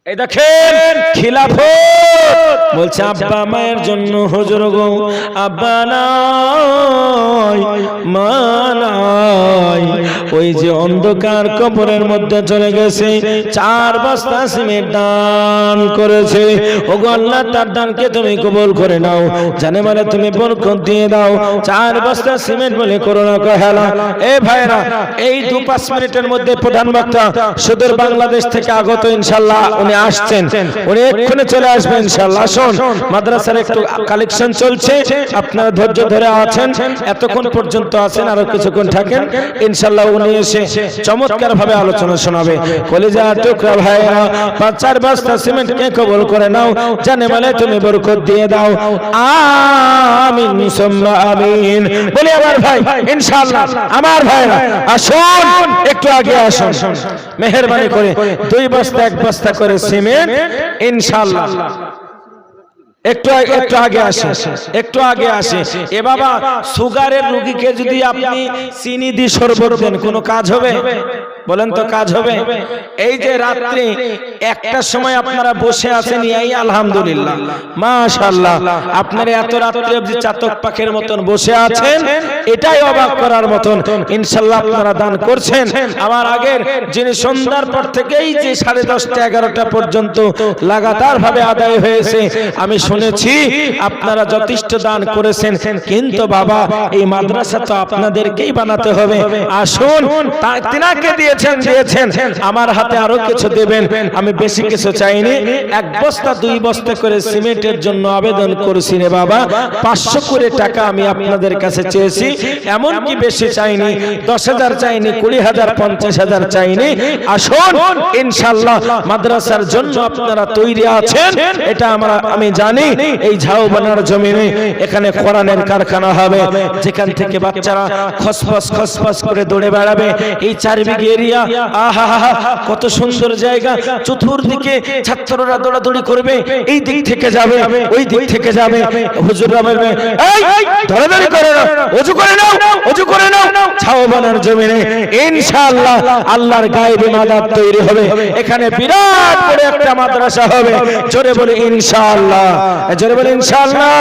এই দেখেন খিলাফত বলছে আব্বা মায়ের জন্য হুজুর গো, আব্বা নাই মা নাই, ওই যে অন্ধকার কবরের মধ্যে চলে গেছে, 4 বস্তা সিমেন্ট দান করেছে। ওগো আল্লাহ, তার দানকে তুমি কবুল করে নাও, জানে বলে তুমি বরকত দিয়ে দাও। 4 বস্তা সিমেন্ট বলে করোনা কহেলা। এ ভাইরা, এই 2-5 মিনিটের মধ্যে প্রধান বক্তা সুদূর বাংলাদেশ থেকে আগত ইনশাআল্লাহ উনি আসছেন, উনি এক্ষুনি চলে আসবেন ইনশাআল্লাহ। আসুন, মাদ্রাসার একটু কালেকশন চলছে, আপনারা ধৈর্য ধরে আছেন, এতক্ষণ পর্যন্ত আছেন, আরো কিছুক্ষণ থাকেন ইনশাআল্লাহ উনি এসে চমৎকার ভাবে আলোচনা শোনাবে। কলিজার টুকরা ভাইরা, 5-4 বস্তা সিমেন্ট কে কবুল করে নাও, জানে বলে তুমি বরকত দিয়ে দাও। আমিন সুম্মা আমিন বলি আমার ভাই ইনশাআল্লাহ। আমার ভাইরা আসুন, একটু আগে আসুন, মেহেরবানি করে 2 বস্তা 1 বস্তা করে সিমেন্ট ইনশাআল্লাহ। একটু আগে আসে, একটু আগে আসে। এ বাবা, সুগারের রোগীকে যদি আপনি চিনি দিয়ে শরবত দেন, কোনো কাজ হবে? বলেন তো কাজ হবে? এই যে রাত্রি 1টার সময় আপনারা বসে আছেন, এই আলহামদুলিল্লাহ মাশাআল্লাহ, আপনারা এত রাত্রি অবধি চাতক পাখির মতন বসে আছেন, এটাই অবাক করার মতন। ইনশাআল্লাহ আপনারা দান করছেন। আমার আগের যিনি সন্ধ্যার পর থেকেই যে 10:30টা 11টা পর্যন্ত লাগাতার ভাবে আদায় হয়েছে, আমি শুনেছি আপনারা যথেষ্ট দান করেছেন, কিন্তু বাবা এই মাদ্রাসা তো আপনাদেরকেই বানাতে হবে। আসুন, তিনাকে দিয়েছেন, আমার হাতে আরো কিছু দেবেন। আমি বেশি কিছু চাইনি, 1 বস্তা 2 বস্তা করে সিমেন্টের জন্য আবেদন করেছি রে বাবা। 500 করে টাকা আমি আপনাদের কাছে চেয়েছি, এমন কি বেশি চাইনি, 10,000 চাইনি, 20,000, 50,000 চাইনি। আসুন ইনশাআল্লাহ মাদ্রাসার জন্য আপনারা তৈরি আছেন, এটা আমি জানি। এই ঝাউবানার জমিনে এখানে কোরআনের কারখানা হবে, যেখান থেকে বাচ্চারা খসফস করে দৌড়ে বেড়াবে। এই 4 বিঘে এরিয়া, আহা কত সুন্দর জায়গা, চতুর্দিকে ছাত্ররা দৌড়াদৌড়ি করবে, এই দিক থেকে যাবে, ওই দিক থেকে যাবে। হুজুররা বলবে এই দৌড়াদৌড়ি করে না, ওযু করে নাও, ওযু করে নাও। ঝাউবানার জমিনে ইনশাআল্লাহ আল্লাহর গায়েবী মাদার তৈরি হবে, এখানে বিরাট বড় একটা মাদ্রাসা হবে। জোরে বলে ইনশাআল্লাহ, জোরে বলে ইনশাআল্লাহ।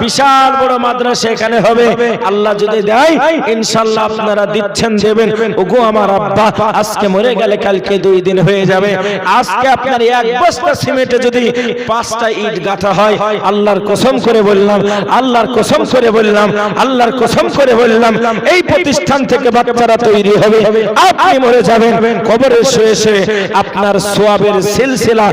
বিশাল বড় মাদ্রাসা এখানে হবে, আল্লাহ যদি দেয় ইনশাআল্লাহ। আপনারা দিচ্ছেন, দেবেন। ওগো আমার আব্বা, আজকে মরে গেলে কালকে 2 দিন হয়ে যাবে। আজকে আপনার 1 বস্তা সিমেন্টে যদি 5টা ইট গাঁথা হয়, আল্লাহর কসম করে বললাম, আল্লাহর কসম করে বললাম, আল্লাহর কসম করে বললাম, এই প্রতিষ্ঠান থেকে বাচ্চারা তৈরি হবে। আপনি মরে যাবেন, কবরে শুয়ে শুয়ে আপনার সওয়াবের সিলসিলা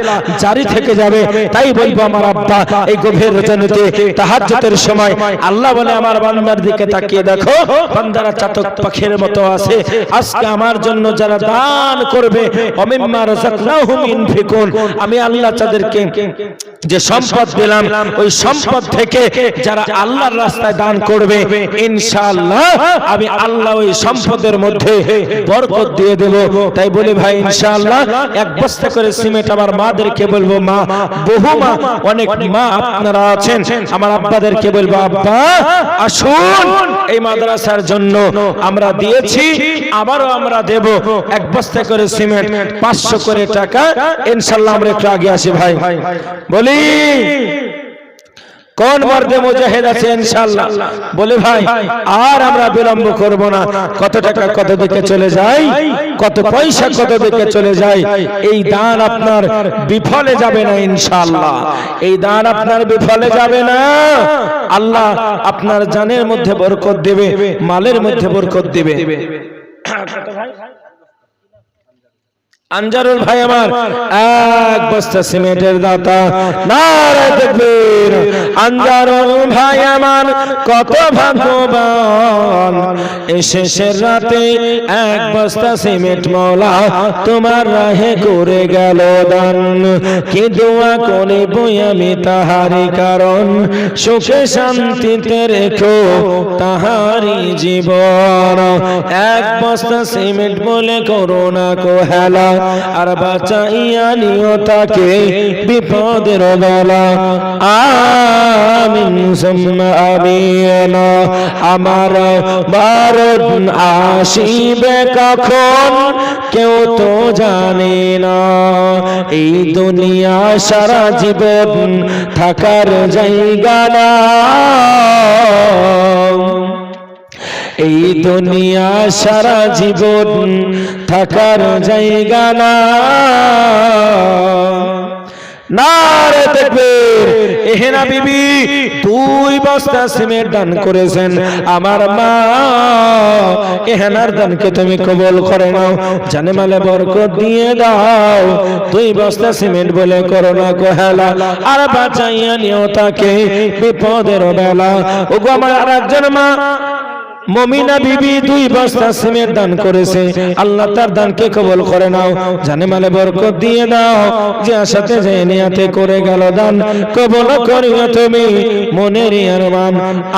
জারি থেকে যাবে। তাই বলবো আমার আব্বা, এই গভীর রজনীতে তাহাজ্জুদের সময় আল্লাহ বলে আমার বান্দার দিকে তাকিয়ে দেখো, বান্দারা চাতক পাখির মতো আছে। আজকে আমার জন্য যারা দান করবে, অমিম্মা রাযাকনাহুম ইনফিকুন, আমি আল্লাহ তাদেরকে যে সম্পদ দিলাম, ওই সম্পদ থেকে যারা আল্লাহর রাস্তায় দান করবে, ইনশাআল্লাহ আমি আল্লাহ ওই সম্পদের মধ্যে বরকত দিয়ে দেব। তাই বলি ভাই ইনশাআল্লাহ 1 বস্তা করে সিমেন্ট আমার মাদেরকে বলবো, মা, বহু মা, অনেক মা আপনারা আছেন, আমার আব্বাদেরকে বলবো, আব্বা আসুন, এই মাদ্রাসার জন্য আমরা দিয়েছি, আবারও আমরা দেব। 1 বস্তা করে সিমেন্ট, 500 করে টাকা ইনশাআল্লাহ। আমরা একটু আগে আসি ভাই, বলি কোন মর্দে মুজাহিদ আছে ইনশাআল্লাহ? বলে ভাই আর আমরা বিলম্ব করব না। কত টাকা কত দিকে চলে যায়, কত পয়সা কত দিকে চলে যায়, এই দান আপনার বিফলে যাবে না ইনশাআল্লাহ। এই দান আপনার বিফলে যাবে না। আল্লাহ আপনার জানের মধ্যে বরকত দেবে, মালের মধ্যে বরকত দেবে। আনজারুল ভাই আমার 1 বস্তা সিমেন্টের দাতা, নারে তাকবীর। আনজারুল ভাই আমার কত ভাগ্যবান, এই শেষের রাতে 1 বস্তা সিমেন্ট মওলা তোমার রাহে করে গেল দান। কি দোয়া করিব আমি তাহারি কারণ, সুখে শান্তিতে রেখো তাহারি জীবন এক বস্তা সিমেন্ট বলে করোনা কো হেলা আর বাঁচাইয়া নিও তাকে বিপদের বেলা আমিন সুম্মা আমিন আমার বারণ আসিবে কখন কেউ তো জানে না এই দুনিয়া সারা জীবন থাকার জায়গা না এই দুনিয়া সারা জীবন থাকার জায়গা না নারে তাকবীর এহেনা বিবি 2 বস্তা সিমেন্ট দান করেছেন আমার মা এহেনার দানকে তুমি কবুল করে নাও জানে মালে বরকত দিয়ে দাও 2 বস্তা সিমেন্ট বলে করোনা কো হেলা আর বাঁচাইয়া নিও তাকে বিপদের বেলা ওগো আমার আরেকজন মা মুমিনা বিবি 2 বস্তা সিমেন্ট দান করেছে আল্লাহ তার দানকে কবুল করে নাও জানে মালে বরকত দিয়ে দাও যে আশাতে যে নিয়াতে করে গেল দান কবুল করিও তুমি মনের আরমান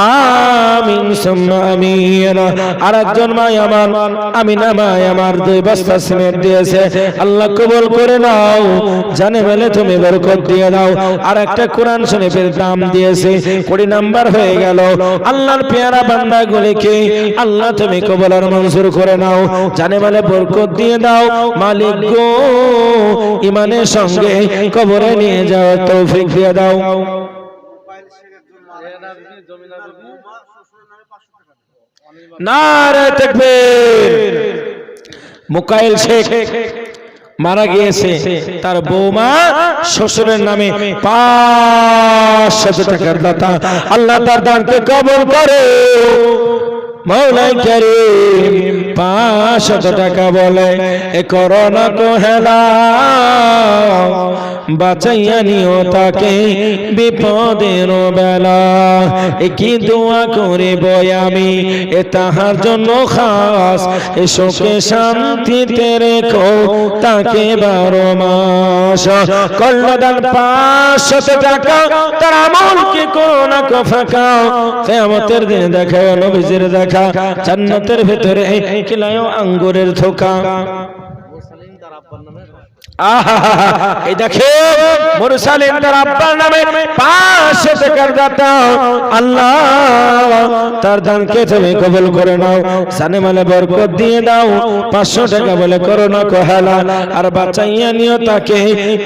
আমিন সুম্মা আমিন আরেকজন মা আমার আমিনা মা আমার 2 বস্তা সিমেন্ট দিয়েছে আল্লাহ কবুল করে নাও জানে মালে তুমি বরকত দিয়ে দাও আর একটা কোরআন শরীফের দাম দিয়েছে 20 নাম্বার হয়ে গেল আল্লাহর পেয়ারা বান্দাগুলিকে আল্লাহ তুমি কবুল আর মঞ্জুর করে নাও জানে মালে বরকত দিয়ে দাও মালিক গো ঈমানের সঙ্গে কবরে নিয়ে যাও তৌফিক দিয়ে দাও নারে তাকবীর মুকাইল শেখ মারা গিয়েছে তার বৌমা শ্বশুরের নামে 500 টাকার দাতা আল্লাহ তার দানকে কবুল করে मौला करीम 500 টাকা বলে এ করোনা কো হেলা বাঁচাইয়া নিও তাকে বিপদের বেলা কি দোয়া করিব আমি এ তাহার জন্য খাস এ শোকে শান্তিতে রেখো তাকে 12 মাস কল্যাণ 500 টাকা তার আমলকে করোনা কো ফাঁকাও কিয়ামতের দিন দেখাও নবীজির দেখা জান্নাতের ভিতরে খিলায়ও আঙ্গুরের থোকা এই দেখে মুরসালিন তার আব্বার নামে 500 টাকার দাতা আল্লাহ তার দানকে তুমি কবুল করে নাও জানে মালে বরকত দিয়ে দাও 500 টাকা বলে করোনা কো হেলা আর বাঁচাইয়া নিও তাকে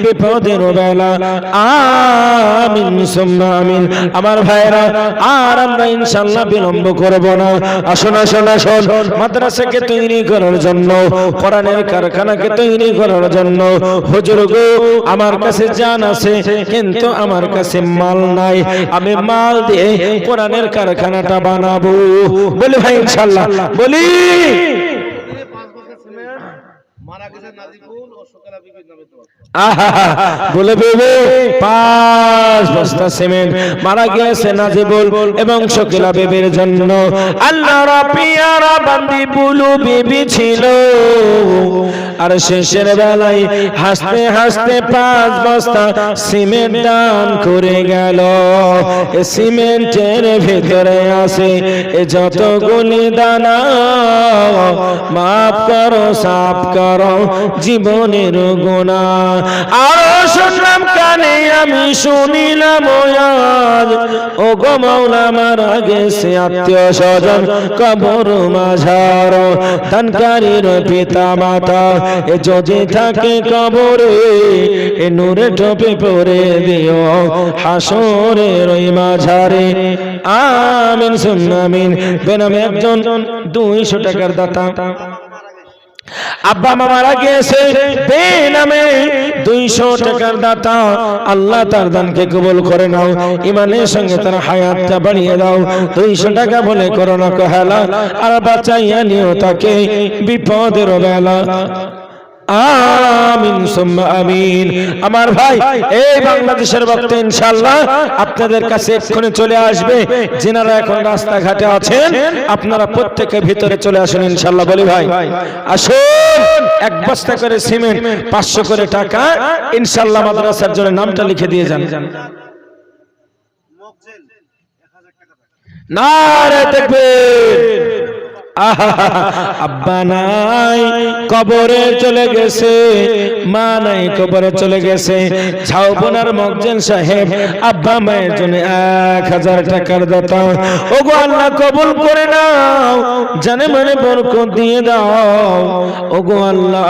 বিপদের বেলা আমিন সুম্মা আমিন আমার ভাইরা আর আমরা ইনশাআল্লাহ বিলম্ব করব না আসুন আসুন আসুন মাদ্রাসাকে তৈরি করার জন্য কোরআনের কারখানাকে তৈরি করার জন্য হুজুর গো আমার কাছে জান আছে কিন্তু আমার কাছে মাল নাই আমি মাল দিয়ে কোরআনের কারখানাটা বানাবো বলি ভাই ইনশাআল্লাহ বলি 5 বছর সিমেন্ট মারা গেছে নাজিবুল ও শুকরা বিবির নামে তো বলে বেবে 5 বস্তা সিমেন্ট মারা গিয়েছে নাজিবুল এবং শকিলা বেবির জন্য আল্লাহর পিয়ারা বান্দি বুলু বিবি ছিল আর শেষের বেলায় হাসতে হাসতে 5 বস্তা সিমেন্ট দান করে গেল এই সিমেন্টের ভিতরে আছে এই যতগুলি দানা মাফ করো সাফ করো জীবনের গুনাহ আর শুনলাম কানে আমি শুনিলাম আজ ও গো মাওলা মারা গেছে আত্মীয় স্বজন কবর মাঝার দানকারীর পিতা মাতা এ যদি থাকে কবরে এ নূরে টোপে পরে দিও হাসরের ওই মাঝারে আমিন সুম্মা আমিন বেনামে একজন 200 টাকার দাতা আব্বা মা মারা গিয়েছে বেনামে 200 টাকার দাতা আল্লাহ তার দানকে কবুল করে নাও ঈমানের সঙ্গে তার হায়াতটা বাড়িয়ে দাও 200 টাকা বলে করোনা কো হেলা আর বাঁচাইয়া নিও তাকে বিপদের বেলা আমিন সুম্মা আমিন আমার ভাই এই বাংলাদেশের ভক্ত ইনশাআল্লাহ আপনাদের কাছে এক্ষুনি চলে আসবে যিনারা এখন রাস্তাঘাটে আছেন আপনারা প্রত্যেকে ভিতরে চলে আসুন ইনশাআল্লাহ বলি ভাই আসুন এক বস্তা করে সিমেন্ট 500 করে টাকা ইনশাআল্লাহ মাদ্রাসার জন্য নামটা লিখে দিয়ে যান মকজেল 1000 টাকা নারে তাকবীর আব্বা নাই কবরে চলে গেছে, মা নাই কবরে চলে গেছে। ঝাউবনার মকজেন সাহেব আব্বা মায়ের জন্য 1000 টাকার দাতা। ওগো আল্লাহ কবুল করে নাও, জানে মানে বরকত দিয়ে দাও। ওগো আল্লাহ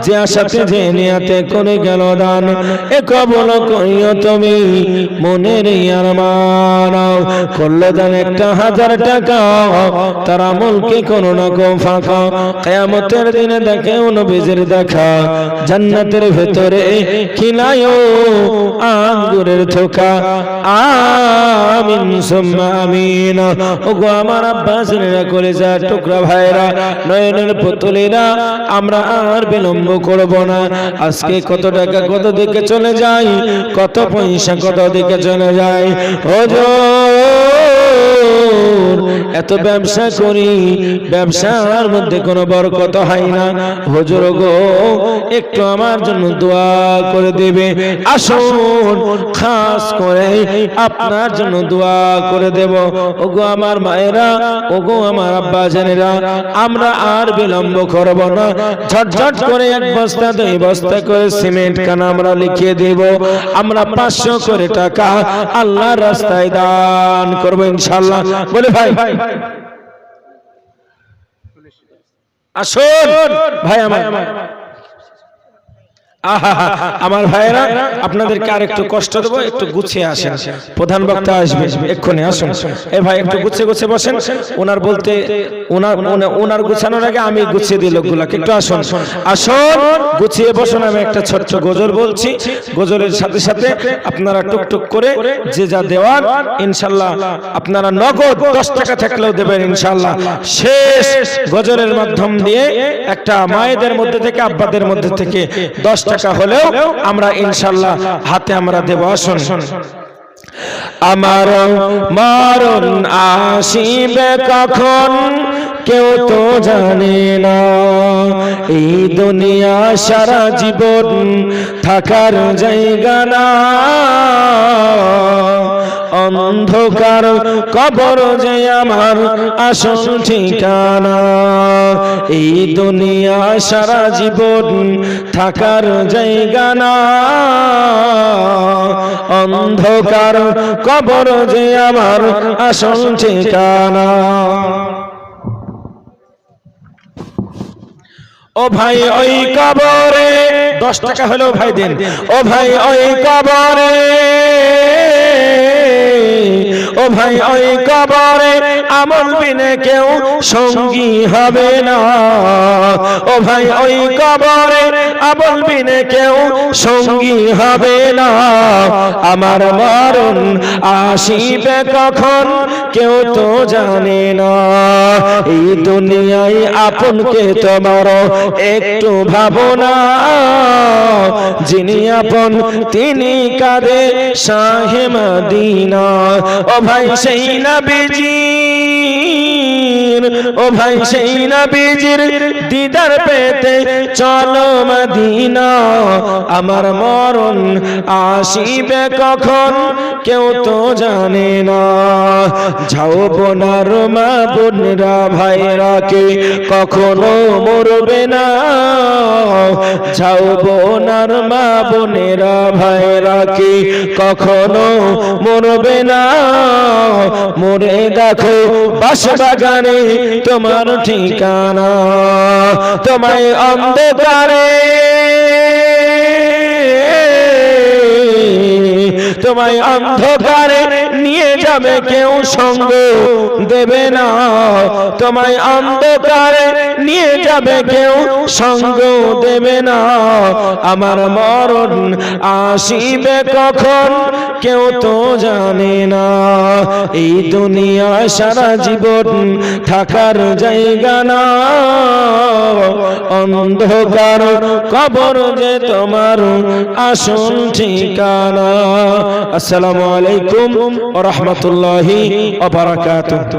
যে আশাতে যে নিয়াতে করে গেল দান, এ কবুল করিও তুমি মনের আরমান। করলে দান 1000 টাকা, তার আমলকে কোনো না কো ফাঁকা। কিয়ামতের দিনে দেখে নবীজির দেখা, জান্নাতের ভেতরে খিলায়ো আঙ্গুরের থোকা। আমিন সুম্মা আমিন। ওগো আমার আব্বাসেরা কলেজা টুকরা ভাইরা, নয়নের পুতুলেরা, আমরা আর বিলম্ব করব না। আজকে কত টাকা কত দিকে চলে যায়, কত পয়সা কত দিকে চলে যায়। হুজুর এত ব্যবসা করি, ব্যবসার মধ্যে কোনো বরকত হয় না। হুজুর গো একটু আমার জন্য দোয়া করে দেবে। আসুন খাস করে আপনার জন্য দোয়া করে দেব। ওগো আমার মায়েরা, ওগো আমার আব্বা জানেরা, আমরা আর বিলম্ব করব না। ঝটঝট করে 1 বস্তা 2 বস্তা করে সিমেন্ট কানা আমরা লিখিয়ে দেব। আমরা 500 করে টাকা আল্লাহর রাস্তায় দান করব ইনশাআল্লাহ। বলে ভাই আসুন ভাই আমার আমার ভাইরা, আপনাদেরকে আর একটু কষ্ট দেবো, একটু গুছিয়ে আসেন। প্রধান বক্তা আসবে এক্ষুনি, আসুন। এই ভাই একটু গুছিয়ে গুছিয়ে বসেন। ওনার বলতে ওনার গুছানোর আগে আমি গুছিয়ে দিই লোকগুলাকে। একটু আসুন আসুন, গুছিয়ে বসুন। আমি একটা ছোট্ট গজল বলছি, গজলের সাথে সাথে আপনারা টুকটুক করে যে যা দেওয়ার ইনশাল্লাহ আপনারা নগদ 10 টাকা থাকলেও দেবেন ইনশাল্লাহ। শেষ গজলের মাধ্যম দিয়ে একটা মায়েদের মধ্যে থেকে আব্বাদের মধ্যে থেকে 10 টাকা হলেও আমরা ইনশাআল্লাহ হাতে আমরা দেব। আসুন। আমার মরণ আসিবে কখন কেউ তো জানে না, এই দুনিয়া সারা জীবন থাকার জায়গা না। অন্ধকার কবর যে আমার আসল ঠিকানা, এই দুনিয়া সারা জীবন থাকার জায়গা না। অন্ধকার কবর যে আমার আসল ঠিকানা। ও ভাই ওই কবরে 10 টাকা হলেও ভাই দেন। ও ভাই ওই কবরে, ও ভাই ওই কবরে আমল বিনে কেউ সঙ্গী হবে না। ও ভাই ওই কবরে আমল বিনে কেউ সঙ্গী হবে না। আমার মরণ আসিবে কখন কেউ তো জানে না, এই দুনিয়ায় আপনকে তোমার একটু ভাবনা। যিনি আপন তিনি কাঁদে শাহে মদিনা। ও ভাই সেই নবীজির, ও ভাই সেই নবীজির দিদার পেতে চলো মদিনা। আমার মরণ আসিবে কখন কেউ তো জানে না। যাও বোনার মা বোনেরা ভাইরা কে কখনো মরবে না। যাও বোনার মা বোনেরা ভাইরা কে কখনো মরবে না। মরে দেখো বাঁশবাগানে তোমার ঠিকানা, তোমায় অন্ধকারে, তোমায় অন্ধকারে নিয়ে যাবে কেউ সঙ্গ দেবে না। তোমায় অন্ধকারে নিয়ে যাবে কেউ সঙ্গ দেবে না। আমার মরণ আসিবে কখন কেউ তো জানে না, এই দুনিয়া সারা জীবন থাকার জায়গা না। অন্ধকার কবর যে তোমার আসল ঠিকানা। আসসালামু আলাইকুম ওয়া রাহমাতুল্লাহি ওয়া বারাকাতুহু।